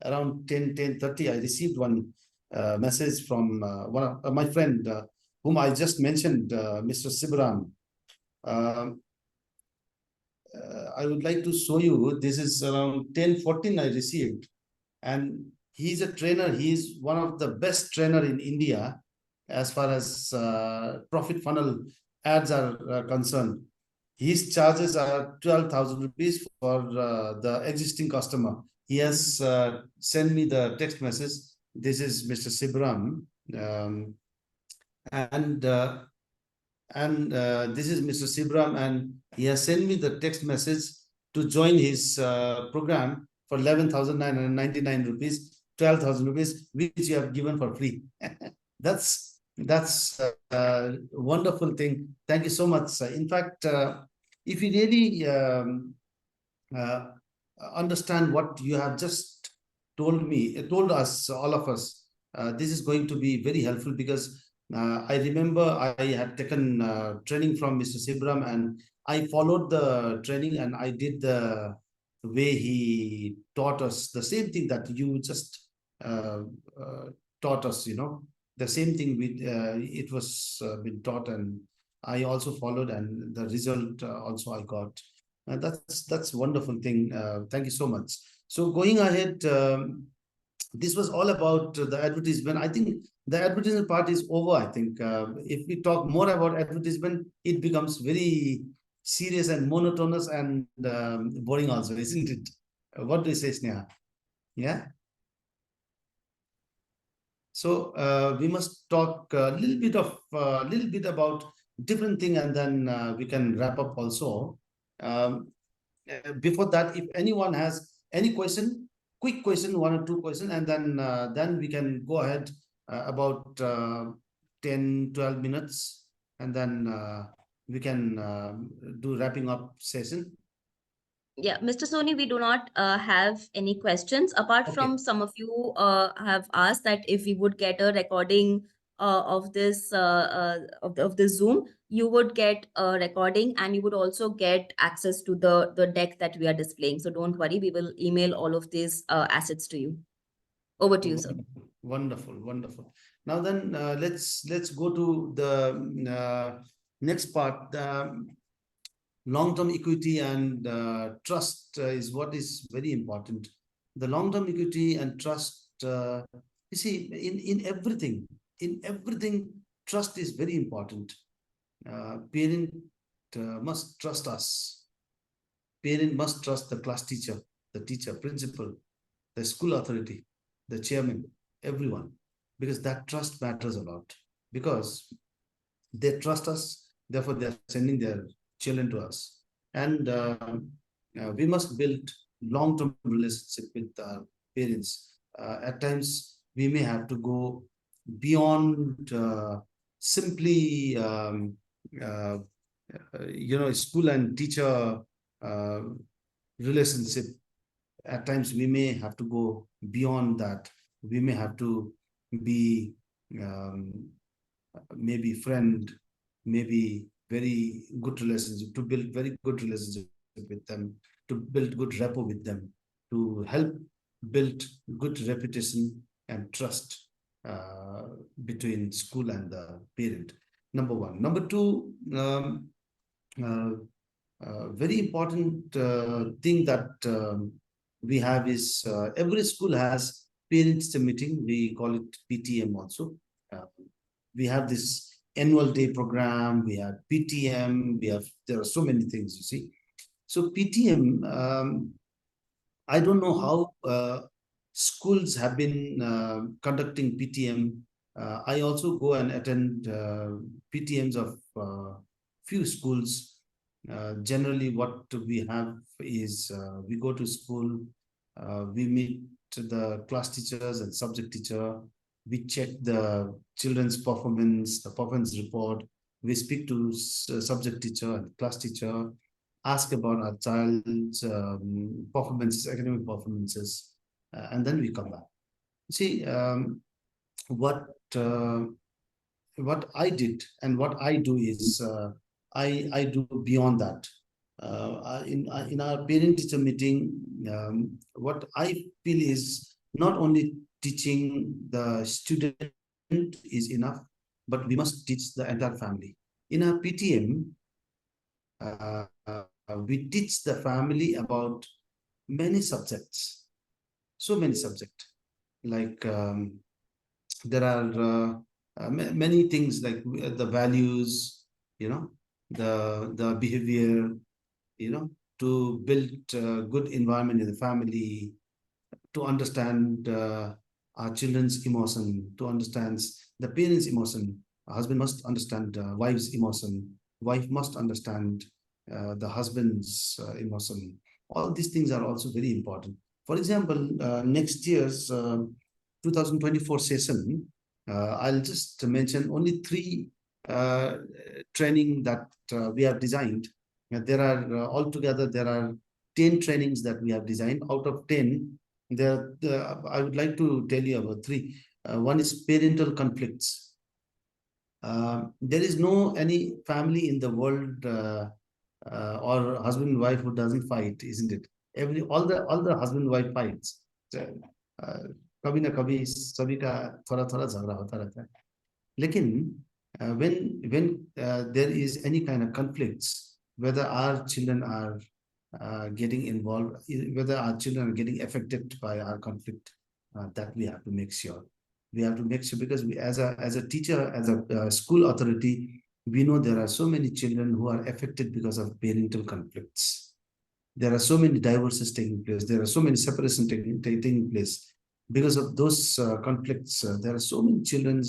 around 10:30, I received one message from one of my friend whom I just mentioned, Mr. Sibaram. I would like to show you. This is around 10:14 I received, and he's a trainer. He's one of the best trainer in India as far as profit funnel ads are concerned. His charges are 12,000 rupees for the existing customer. He has sent me the text message. This is Mr. Sibram, and this is Mr. Sibram, and he has sent me the text message to join his program for 11,999 rupees, 12,000 rupees, which you have given for free. That's a wonderful thing. Thank you so much. In fact, if you really understand what you have just told us, all of us, this is going to be very helpful, because I remember I had taken training from Mr. Sibram, and I followed the training, and I did the way he taught us, the same thing that you just taught us, the same thing it was been taught, and I also followed, and the result also I got. That's wonderful thing. Thank you so much. So going ahead, this was all about the advertisement. I think the advertisement part is over. I think if we talk more about advertisement, it becomes very serious and monotonous and boring also, isn't it? What do you say, Sneha? Yeah. So we must talk a little bit about different thing, and then we can wrap up also. Before that, if anyone has any question, quick question, one or two question, and then we can go ahead about 10-12 minutes, and then we can do wrapping up session. Yeah, Mr. Sony, we do not have any questions, apart from some of you have asked that if we would get a recording of this of the Zoom, you would get a recording, and you would also get access to the deck that we are displaying. So don't worry, we will email all of these assets to you. Over to you, sir. Wonderful, wonderful. Now then, let's go to the next part. Long-term equity and trust is what is very important. The long-term equity and trust, you see, in everything, trust is very important. Parent must trust us. Parent must trust the class teacher, the teacher, principal, the school authority, the chairman, everyone, because that trust matters a lot. Because they trust us, therefore they are sending their children to us, and we must build long-term relationship with our parents. At times we may have to go beyond simply school and teacher relationship. At times we may have to go beyond that. We may have to be maybe friend, maybe very good relationship, to build very good relationship with them, to build good rapport with them, to help build good reputation and trust between school and the parent. Number one. Number two, uh, very important thing that we have is every school has parents meeting. We call it PTM also. Uh, we have this annual day program. We have PTM. There are so many things, you see. So PTM, I don't know how schools have been conducting PTM. I also go and attend PTMs of few schools. Generally, what we have is we go to school, we meet the class teachers and subject teacher. We check the children's performance, the performance report. We speak to subject teacher and class teacher, ask about our child's performances, academic performances, and then we come back. See, what uh, what I did and what I do is I do beyond that. In our parent teacher meeting, what I feel is not only teaching the student is enough, but we must teach the entire family. In our PTM, we teach the family about many subjects, so many subjects. Like there are many things like the values, you know, the behavior, you know, to build good environment in the family, to understand our children's emotion, to understand the parents' emotion. A husband must understand wife's emotion. Wife must understand the husband's emotion. All these things are also very important. For example, next year's 2024 session, I'll just mention only three training that we have designed. There are altogether there are 10 trainings that we have designed. Out of 10, I would like to tell you about three. One is parental conflicts. There is no any family in the world or husband and wife who doesn't fight, isn't it? All the husband and wife fights. So, कभी ना कभी सभी का थोड़ा थोड़ा झगड़ा होता रहता है. लेकिन when there is any kind of conflicts, whether our children are getting involved, whether our children are getting affected by our conflict, that we have to make sure. We have to make sure because we, as a teacher, as a school authority, we know there are so many children who are affected because of parental conflicts. There are so many divorces taking place. There are so many separations taking place. Because of those conflicts, there are so many children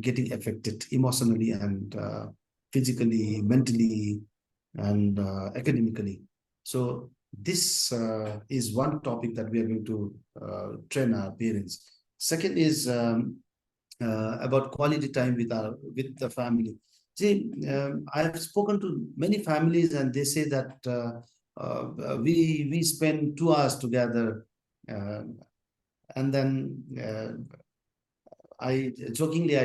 getting affected emotionally and physically, mentally, and academically. So this is one topic that we are going to train our parents. Second is about quality time with the family. See, I have spoken to many families, and they say that we spend 2 hours together, and then I jokingly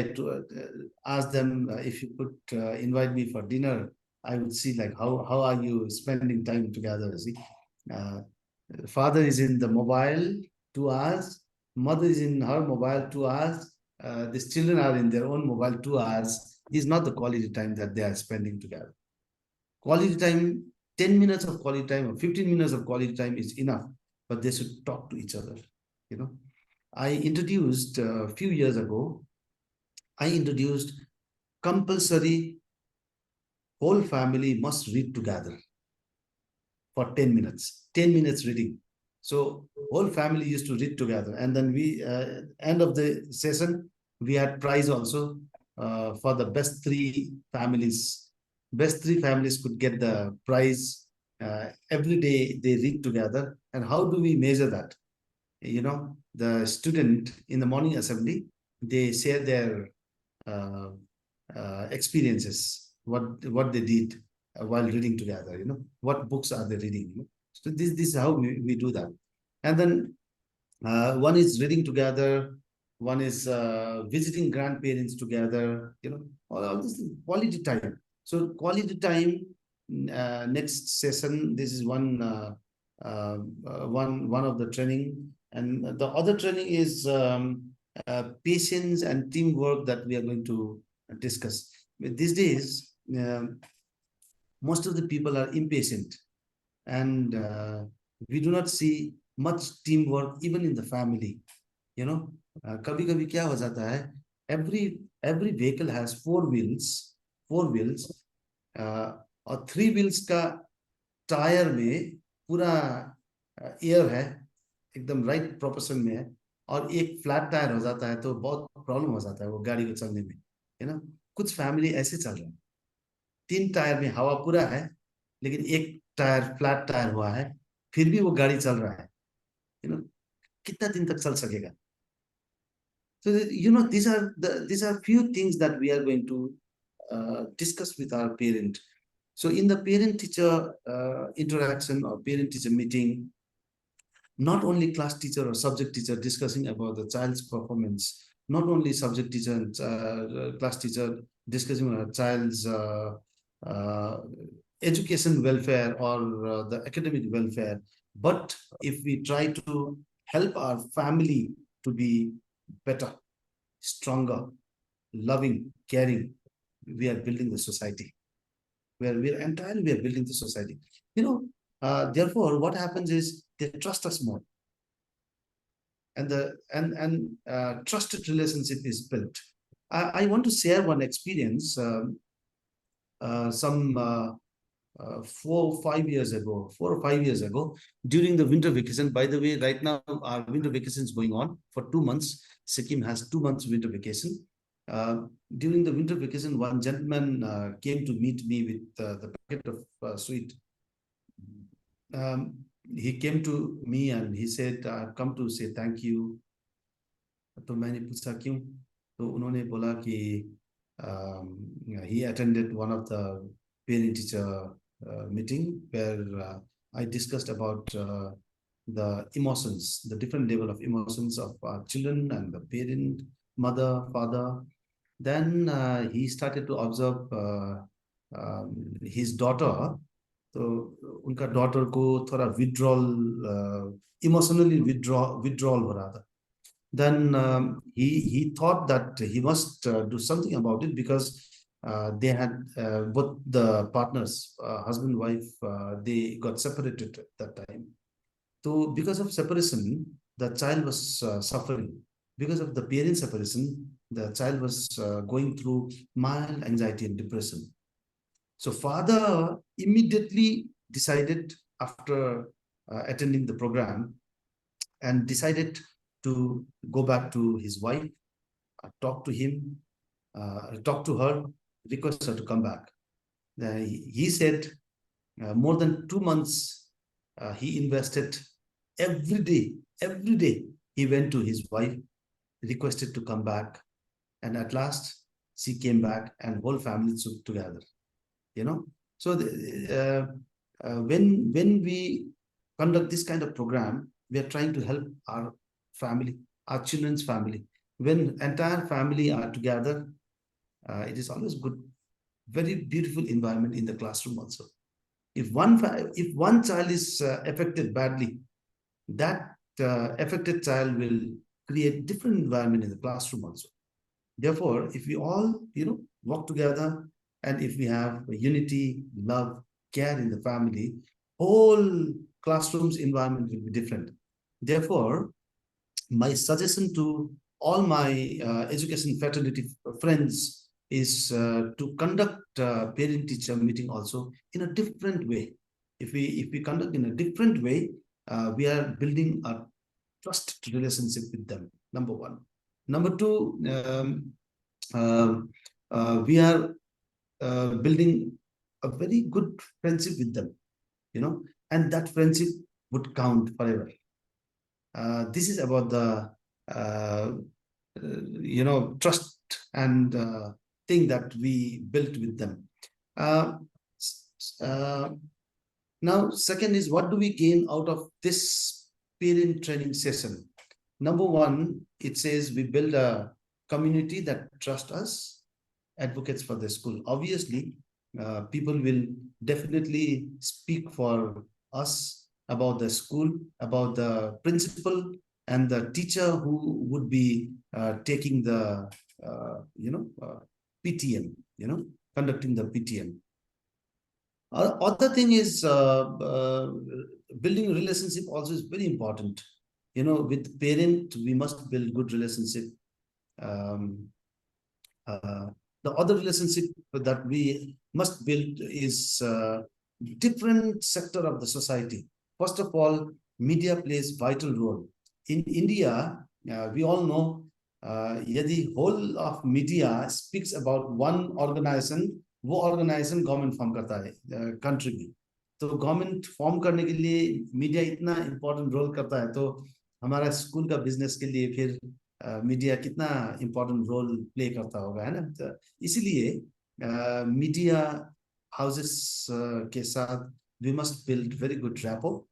asked them if you could invite me for dinner. I would see like how are you spending time together? See, uh, father is in the mobile 2 hours, mother is in her mobile 2 hours. These children are in their own mobile 2 hours. Is not the quality time that they are spending together. Quality time, 10 minutes of quality time or 15 minutes of quality time is enough, but they should talk to each other. You know, I introduced a few years ago. I introduced compulsory whole family must read together for 10 minutes, 10 minutes reading. So whole family used to read together. And then we, end of the session, we had prize also for the best three families. Best three families could get the prize. Every day they read together. And how do we measure that? You know, the student in the morning assembly, they share their uh, experiences, what they did while reading together, you know, what books are they reading, you know? So this is how we do that. And then one is reading together, one is visiting grandparents together, you know, all this quality time. So quality time, next session, this is one of the training, and the other training is patience and teamwork that we are going to discuss. These days, most of the people are impatient, and we do not see much teamwork even in the family. You know, कभी कभी क्या हो जाता है, every vehicle has four wheels, और three wheels का tyre में पूरा एयर है, एकदम राइट प्रोपोर्शन में है, और एक फ्लैट टायर हो जाता है तो बहुत प्रॉब्लम हो जाता है वो गाड़ी को चलने में, है ना। कुछ फैमिली ऐसे चल रहे हैं, तीन टायर में हवा पूरा है, लेकिन एक टायर फ्लैट टायर हुआ है, फिर भी वो गाड़ी चल रहा है, यू नो। कितना दिन तक चल सकेगा? So, these are few things that we are going to discuss with our parent. So in the parent-teacher interaction or parent-teacher meeting, not only class teacher or subject teacher discussing about the child's performance, not only subject teacher and class teacher discussing a child's uh, education welfare or the academic welfare, but if we try to help our family to be better, stronger, loving, caring, we are building the society. We are building the society. Therefore, what happens is they trust us more, and trusted relationship is built. I want to share one experience. Some 4 or 5 years ago, during the winter vacation. By the way, right now our winter vacation is going on for 2 months. Sikkim has 2 months winter vacation. During the winter vacation, one gentleman came to meet me with the packet of sweet. He came to me and he said, "I've come to say thank you." तो मैंने पूछा क्यों? तो उन्होंने बोला कि he attended one of the parent-teacher meeting where I discussed about the emotions, the different level of emotions of children and the parent, mother, father. Then he started to observe his daughter. तो उनका daughter को थोड़ा withdrawal, emotionally withdrawal हो रहा था. Then he thought that he must do something about it, because they had both the partners, husband, wife, they got separated at that time. So because of separation, the child was suffering. Because of the parent separation, the child was going through mild anxiety and depression. So father immediately decided, after attending the program, and decided to go back to his wife, talk to her, request her to come back. He said more than 2 months he invested every day. He went to his wife, requested to come back, and at last she came back and whole family took together. So when we conduct this kind of program, we are trying to help our family, our children's family. When entire family are together, it is always good, very beautiful environment in the classroom also. If one child is affected badly, that affected child will create different environment in the classroom also. Therefore, if we all work together, and if we have unity, love, care in the family, whole classroom's environment will be different. Therefore, my suggestion to all my education fraternity friends is to conduct parent-teacher meeting also in a different way. If we conduct in a different way, we are building a trusted relationship with them. Number one. Number two, we are building a very good friendship with them, and that friendship would count forever. This is about the trust and thing that we built with them. Now, second is, what do we gain out of this parent training session? Number one, it says we build a community that trusts us, advocates for the school. Obviously, people will definitely speak for us about the school, about the principal and the teacher who would be taking the, PTM, conducting the PTM. Other thing is building relationship also is very important. With parent, we must build good relationship. Um, uh, the other relationship that we must build is different sector of the society. First of all, media plays vital role. In India, we all know, यदि whole of media speaks about one organization, वो organization government form करता है country में. तो government form करने के लिए media इतना इम्पोर्टेंट रोल करता है, तो हमारा स्कूल का बिजनेस के लिए फिर मीडिया कितना इम्पोर्टेंट रोल प्ले करता होगा, है ना. तो इसीलिए मीडिया हाउसेस के साथ we must build very good rapport,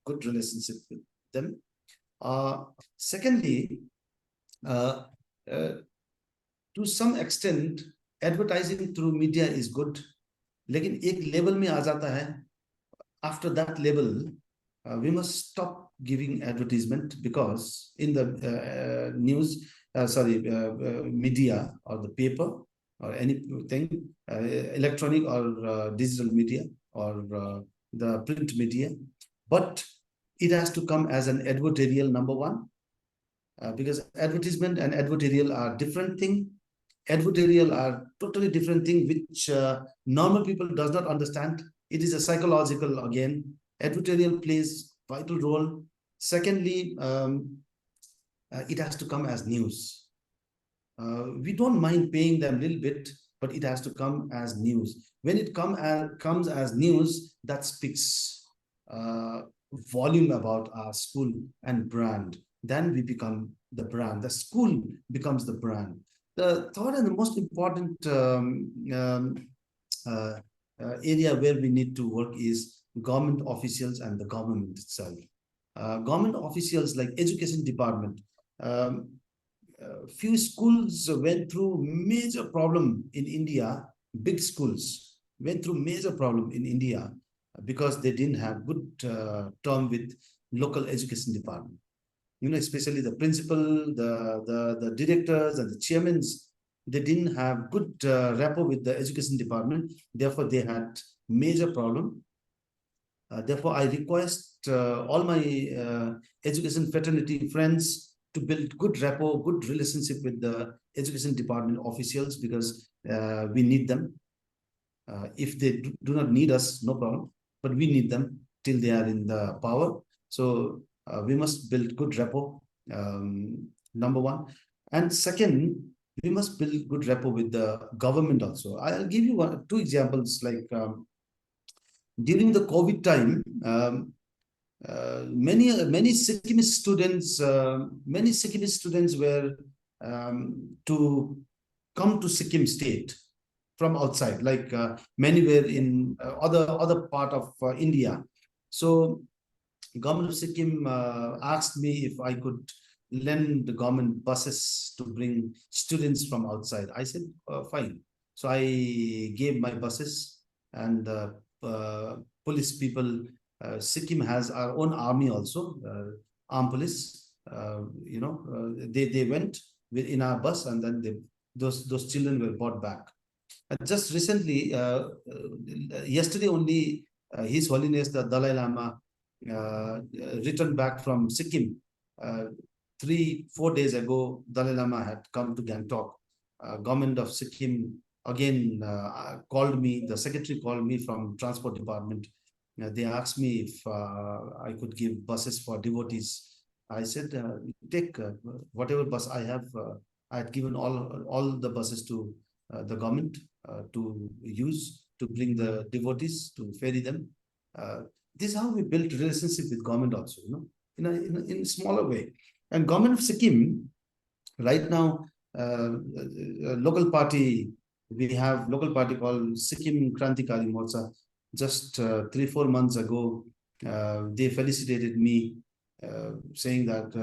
good relationship with them. Secondly, to some extent, advertising through media is good, लेकिन एक लेवल में आ जाता है. After that level, we must stop giving advertisement, because in the media or the paper or anything, electronic or digital media or the print media, but it has to come as an advertorial, number one, because advertisement and advertorial are different thing. Advertorial are totally different thing, which normal people does not understand. It is a psychological, again. Advertorial plays vital role. Secondly, it has to come as news. We don't mind paying them a little bit, but it has to come as news. When it comes as news, that speaks volume about our school and brand. Then we become the brand. The school becomes the brand. The third and the most important area where we need to work is government officials and the government itself. Government officials like education department. Few schools went through major problem in India. Big schools went through major problem in India because they didn't have good term with local education department. Especially the principal, the directors and the chairmen, they didn't have good rapport with the education department. Therefore, they had major problem. Therefore, I request all my education fraternity friends to build good rapport, good relationship with the education department officials, because we need them. If they do not need us, no problem, but we need them till they are in the power. So we must build good rapport, number one. And second, we must build good rapport with the government also. I'll give you two examples. Like during the COVID time, many Sikkim students were to come to Sikkim state from outside, like many were in other part of India. So government of Sikkim asked me if I could lend the government buses to bring students from outside. I said, fine. So I gave my buses, and police people. Sikkim has our own army also, armed police. They went in our bus, and then those children were brought back. And just recently, yesterday only, His Holiness the Dalai Lama returned back from Sikkim. 3-4 days ago, Dalai Lama had come to Gangtok. Government of Sikkim again called me. The secretary called me from transport department. They asked me if I could give buses for devotees. I said, take whatever bus I have. I had given all the buses to the government to use to bring the devotees, to ferry them. This is how we built relationship with government also, in a smaller way. And government of Sikkim, right now, local party, we have local party called Sikkim Krantikari Morcha. Just 3-4 months ago, they felicitated me, saying that,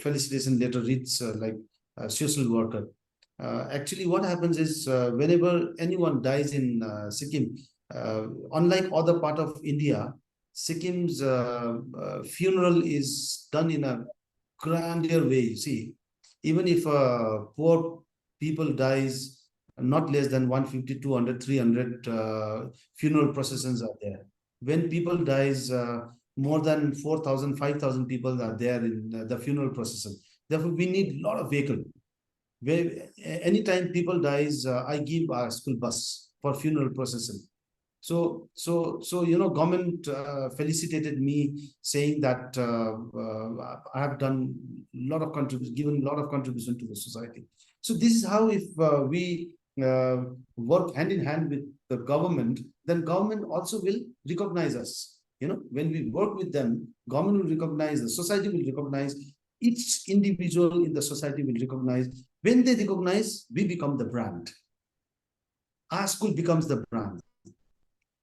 felicitation letter reads like a social worker. Actually, what happens is whenever anyone dies in Sikkim, unlike other part of India, Sikkim's funeral is done in a grander way. You see, even if poor people dies, not less than 150, 200, 300 funeral processions are there. When people dies, more than 4,000, 5,000 people are there in the funeral procession. Therefore, we need a lot of vehicle. Where anytime people dies, I give a school bus for funeral procession. So government felicitated me, saying that I have done a lot of contribution, given a lot of contribution to the society. So this is how, if we work hand in hand with the government, then government also will recognize us. When we work with them, government will recognize, the society will recognize, each individual in the society will recognize. When they recognize, we become the brand. Our school becomes the brand.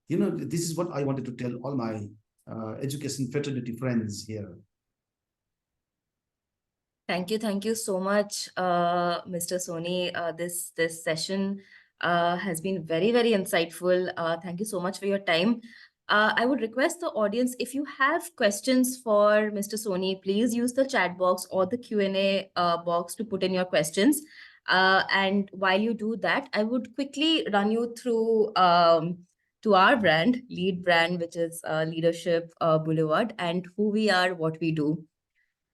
This is what I wanted to tell all my education fraternity friends here. Thank you so much, Mr. Sony. This session has been very, very insightful. Thank you so much for your time. I would request the audience, if you have questions for Mr. Sony, please use the chat box or the Q&A box to put in your questions. And while you do that, I would quickly run you through to our brand, lead brand, which is Leadership Boulevard, and who we are, what we do.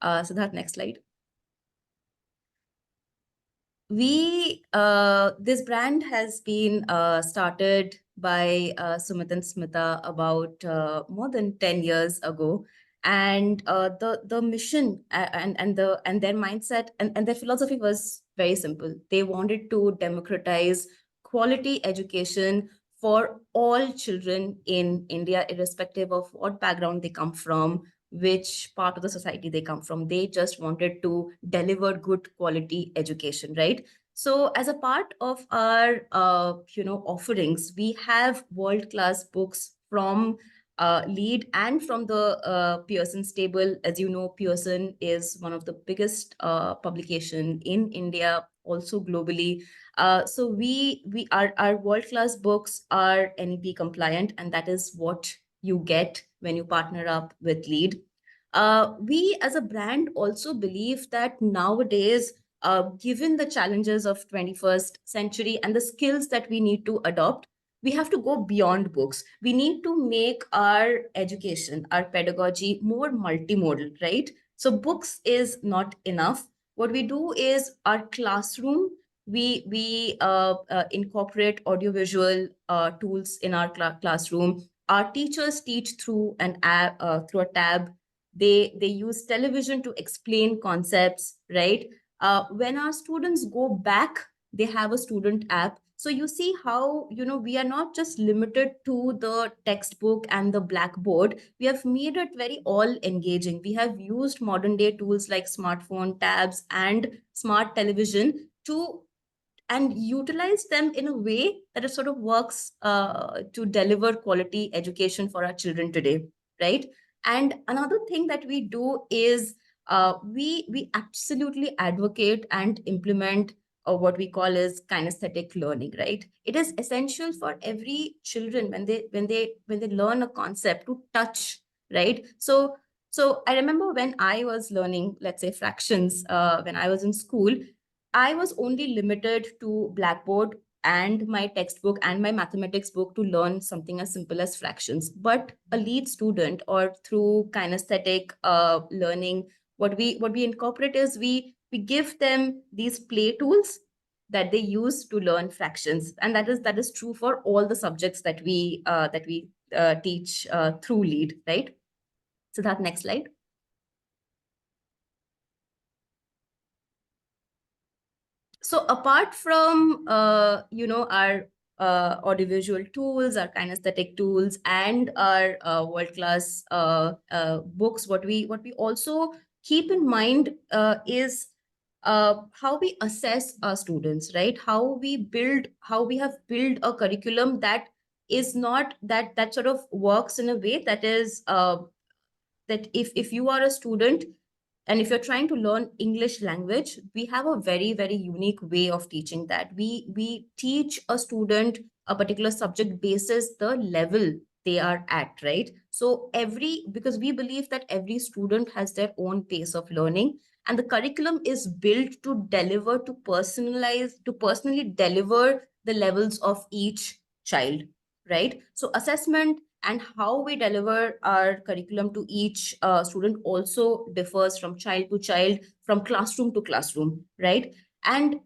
So that next slide. This brand has been started by Sumit and Smita about more than 10 years ago. And the mission and their mindset and their philosophy was very simple. They wanted to democratize quality education for all children in India, irrespective of what background they come from, which part of the society they come from. They just wanted to deliver good quality education, right? So as a part of our offerings, we have world-class books from Lead and from the Pearson stable. As you know, Pearson is one of the biggest publication in India, also globally. So our world-class books are NEP compliant, and that is what you get when you partner up with Lead. We as a brand also believe that nowadays, given the challenges of 21st century and the skills that we need to adopt, we have to go beyond books. We need to make our education, our pedagogy more multimodal, right? So books is not enough. What we do is our classroom, we incorporate audiovisual tools in our classroom. Our teachers teach through an app, through a tab. They use television to explain concepts, right? When our students go back, they have a student app. So you see how, we are not just limited to the textbook and the blackboard. We have made it very all engaging. We have used modern day tools like smartphone, tabs, and smart television to and utilize them in a way that it sort of works to deliver quality education for our children today, right? And another thing that we do is we absolutely advocate and implement what we call as kinesthetic learning, right? It is essential for every children when they learn a concept to touch, right? So I remember when I was learning, let's say, fractions, when I was in school, I was only limited to Blackboard and my textbook and my mathematics book to learn something as simple as fractions. But a lead student, or through kinesthetic learning, what we incorporate is we give them these play tools that they use to learn fractions, and that is true for all the subjects that we teach through Lead, right? So that next slide. So apart from our audiovisual tools, our kinesthetic tools, and our world-class books, what we also keep in mind is how we assess our students, right? How we have built a curriculum that is not that sort of works in a way that is that if you are a student, And if you're trying to learn English language, we have a very, very unique way of teaching that. We teach a student a particular subject basis the level they are at, right? So because we believe that every student has their own pace of learning, and the curriculum is built to personally deliver the levels of each child, right? So assessment and how we deliver our curriculum to each student also differs from child to child, from classroom to classroom, right? And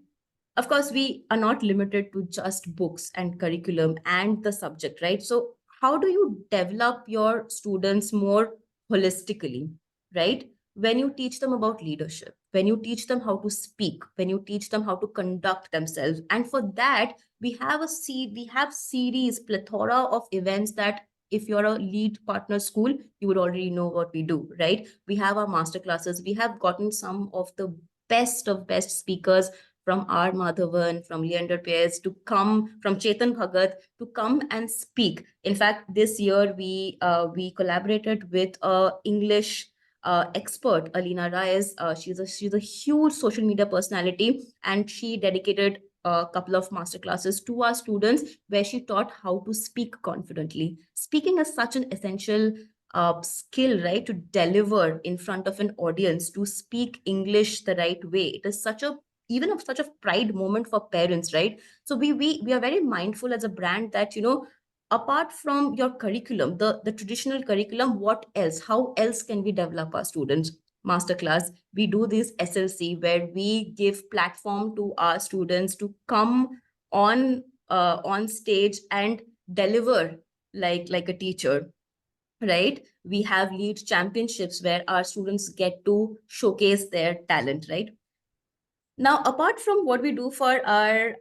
of course, we are not limited to just books and curriculum and the subject, right? So how do you develop your students more holistically, right? When you teach them about leadership, when you teach them how to speak, when you teach them how to conduct themselves, and for that we have series, plethora of events that if you're a lead partner school, you would already know what we do, right? We have our master classes. We have gotten some of the best of best speakers from R. Madhavan, from Leander Paes, to come, from Chetan Bhagat, to come and speak. In fact, this year we collaborated with a English expert, Alina Reyes. She's a huge social media personality, and she dedicated a couple of masterclasses to our students where she taught how to speak confidently. Speaking is such an essential skill, right? To deliver in front of an audience, to speak English the right way. It is such a pride moment for parents, right? So we are very mindful as a brand that, apart from your curriculum, the traditional curriculum, what else? How else can we develop our students? Masterclass. We do this SLC where we give platform to our students to come on stage and deliver like a teacher, right? We have lead championships where our students get to showcase their talent, right? Now, apart from what we do for our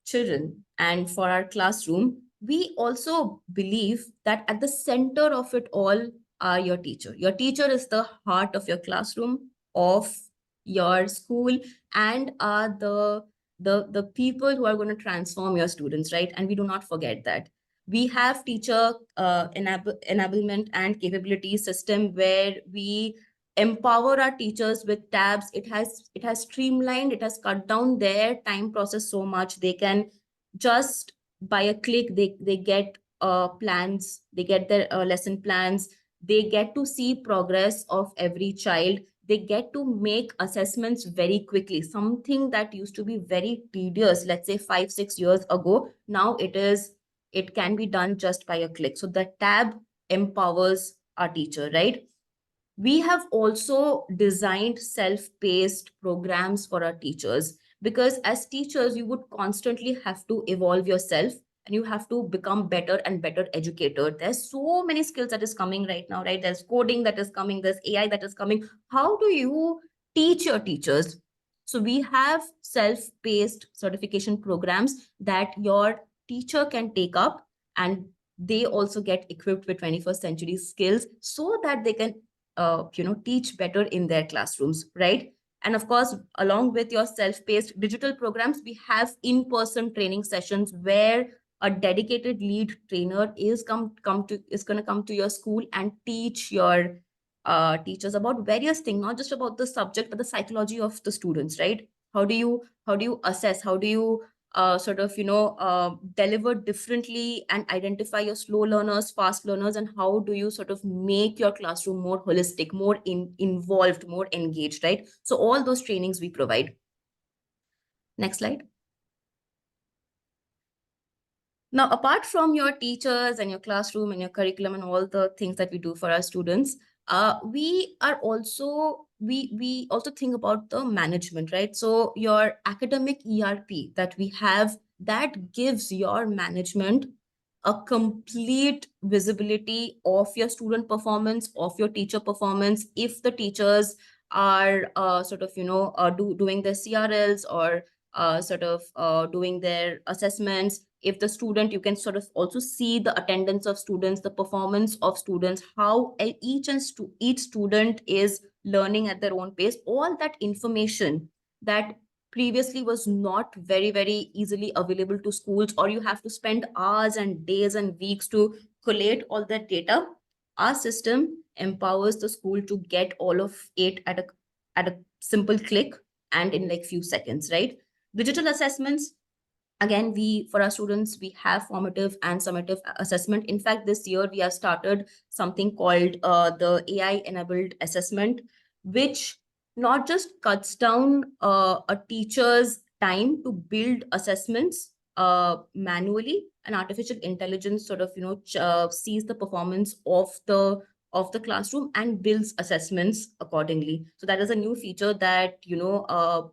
children and for our classroom, we also believe that at the center of it all are your teacher. Your teacher is the heart of your classroom, of your school, and are the people who are going to transform your students, right? And we do not forget that. We have teacher enablement and capability system where we empower our teachers with tabs. It has streamlined, it has cut down their time process so much. They can just by a click, they get plans, they get their lesson plans, they get to see progress of every child, they get to make assessments very quickly. Something that used to be very tedious, let's say 5 6 years ago, now it can be done just by a click. So the tab empowers our teacher, right? We have also designed self-paced programs for our teachers, because as teachers you would constantly have to evolve yourself, and you have to become better and better educator. There's so many skills that is coming right now, right? There's coding that is coming, there's AI that is coming. How do you teach your teachers? So we have self-paced certification programs that your teacher can take up, and they also get equipped with 21st century skills so that they can teach better in their classrooms, right? And of course, along with your self-paced digital programs, we have in-person training sessions where a dedicated lead trainer is going to come to your school and teach your teachers about various things, not just about the subject but the psychology of the students, right? How do you assess, how do you deliver differently and identify your slow learners, fast learners, and how do you sort of make your classroom more holistic, more involved, more engaged, right? So all those trainings we provide. Next slide. Now, apart from your teachers and your classroom and your curriculum and all the things that we do for our students, we also think about the management, right? So your academic ERP that we have, that gives your management a complete visibility of your student performance, of your teacher performance. If the teachers are doing their CRLs, or doing their assessments, if the student, you can sort of also see the attendance of students, the performance of students, how each student is learning at their own pace. All that information that previously was not very, very easily available to schools, or you have to spend hours and days and weeks to collate all that data, our system empowers the school to get all of it at a simple click and in like few seconds, right? Digital assessments, again, we, for our students, we have formative and summative assessment. In fact, this year we have started something called the AI enabled assessment, which not just cuts down a teacher's time to build assessments manually, and artificial intelligence sort of sees the performance of the classroom and builds assessments accordingly. So that is a new feature that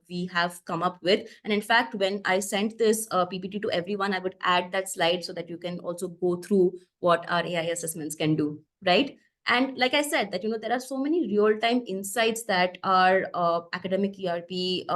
we have come up with. And in fact, when I sent this PPT to everyone, I would add that slide so that you can also go through what our AI assessments can do, right? And like I said, that there are so many real-time insights that our academic ERP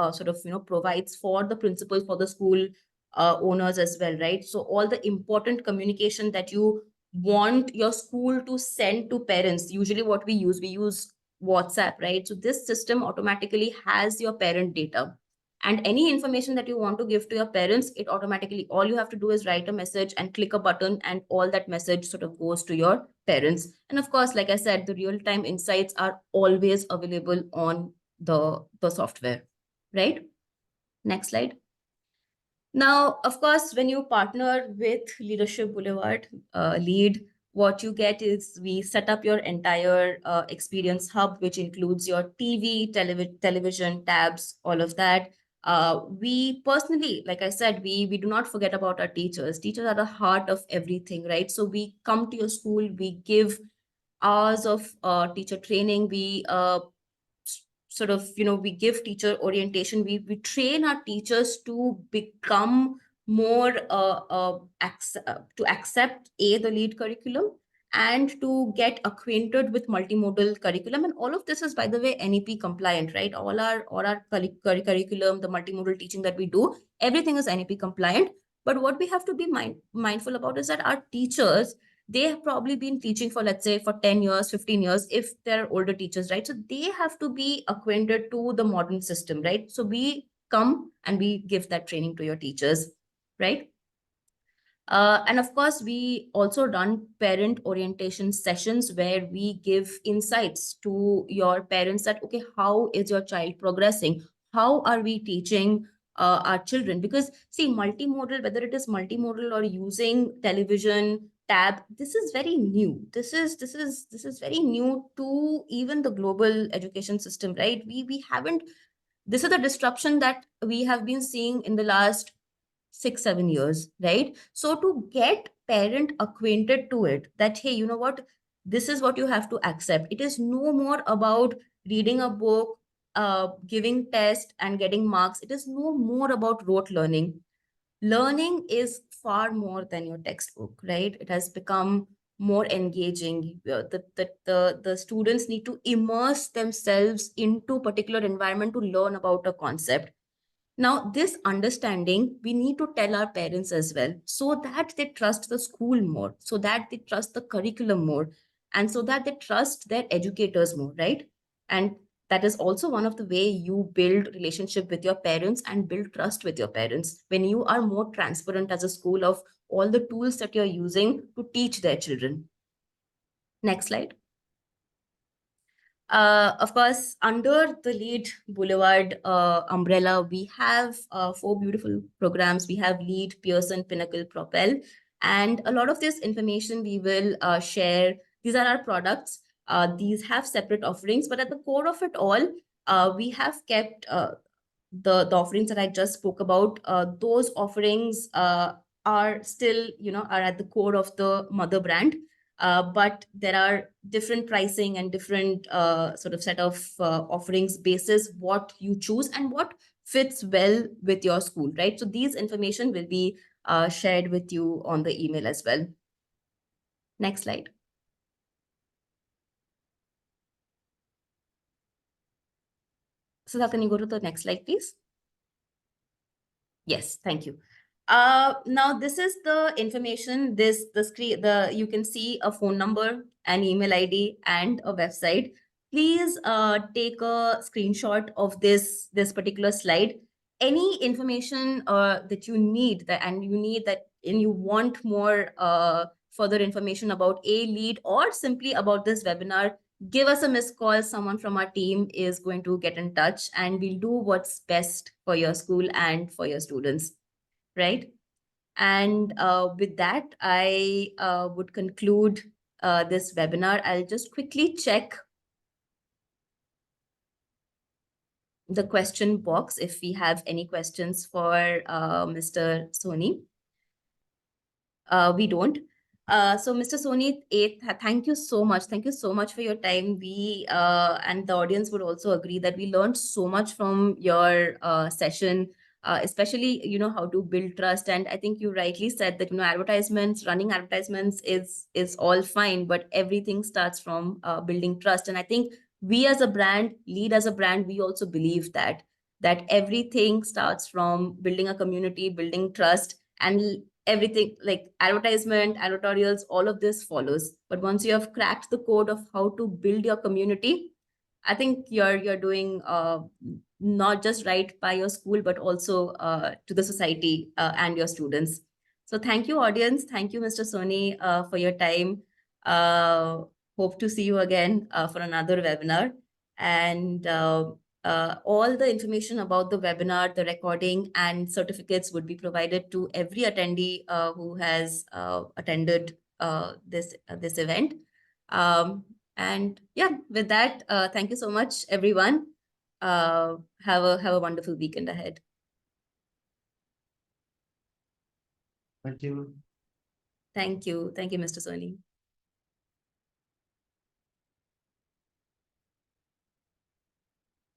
provides for the principals, for the school owners as well, right? So all the important communication that you want your school to send to parents, usually what we use WhatsApp, right? So this system automatically has your parent data, and any information that you want to give to your parents, it automatically, all you have to do is write a message and click a button, and all that message sort of goes to your parents. And of course, like I said, the real-time insights are always available on the software, right? Next slide. Now, of course, when you partner with Leadership Boulevard, Lead, what you get is we set up your entire experience hub, which includes your TV, television, tabs, all of that. We personally, like I said, we do not forget about our teachers. Teachers are the heart of everything, right? So we come to your school, we give hours of teacher training. We we give teacher orientation. We train our teachers to become more to accept the lead curriculum, and to get acquainted with multimodal curriculum. And all of this is, by the way, NEP compliant, right? All our curriculum, the multimodal teaching that we do, everything is NEP compliant. But what we have to be mindful about is that our teachers, they have probably been teaching for, let's say, for 10 years, 15 years, if they're older teachers, right? So they have to be acquainted to the modern system, right? So we come and we give that training to your teachers, right? And of course, we also run parent orientation sessions where we give insights to your parents that, okay, how is your child progressing? How are we teaching our children? Because see, multimodal, whether it is multimodal or using television, tab, this is very new. This is very new to even the global education system, right? We haven't, this is a disruption that we have been seeing in the last 6-7 years, right? So to get parent acquainted to it, that hey, you know what, this is what you have to accept. It is no more about reading a book, giving test and getting marks. It is no more about rote learning. Learning is far more than your textbook, right? It has become more engaging. The students need to immerse themselves into particular environment to learn about a concept. Now, this understanding, we need to tell our parents as well, so that they trust the school more, so that they trust the curriculum more, and so that they trust their educators more, right? And that is also one of the way you build relationship with your parents and build trust with your parents, when you are more transparent as a school of all the tools that you're using to teach their children. Next slide. Of course, under the Lead Boulevard umbrella, we have 4 beautiful programs. We have Lead, Pearson, Pinnacle, Propel. And a lot of this information we will share. These are our products. These have separate offerings, but at the core of it all, we have kept the offerings that I just spoke about. Those offerings are still, are at the core of the mother brand. But there are different pricing and different sort of set of offerings basis what you choose and what fits well with your school, right? So these information will be shared with you on the email as well. Next slide. So can you go to the next slide, please? Yes, thank you. Now this is the information, the screen, you can see a phone number, an email ID, and a website. Please take a screenshot of this particular slide. Any information that you need and you want more further information about a Lead or simply about this webinar, give us a missed call. Someone from our team is going to get in touch, and we'll do what's best for your school and for your students, right? And with that, I would conclude this webinar. I'll just quickly check the question box if we have any questions for Mr. Sony. We don't. So Mr. Sony, thank you so much. Thank you so much for your time. We and the audience would also agree that we learned so much from your session, especially, how to build trust. And I think you rightly said that, advertisements, running advertisements is all fine, but everything starts from building trust. And I think we as a brand, Lead as a brand, we also believe that everything starts from building a community, building trust, and everything like advertisement, editorials, all of this follows. But once you have cracked the code of how to build your community, I think you're doing not just right by your school, but also to the society and your students. So thank you, audience. Thank you, Mr. Sony, for your time. Hope to see you again for another webinar. And all the information about the webinar, the recording, and certificates would be provided to every attendee who has attended this event. And yeah, with that, thank you so much, everyone. Have a wonderful weekend ahead. Thank you. Thank you, Mr. Soni.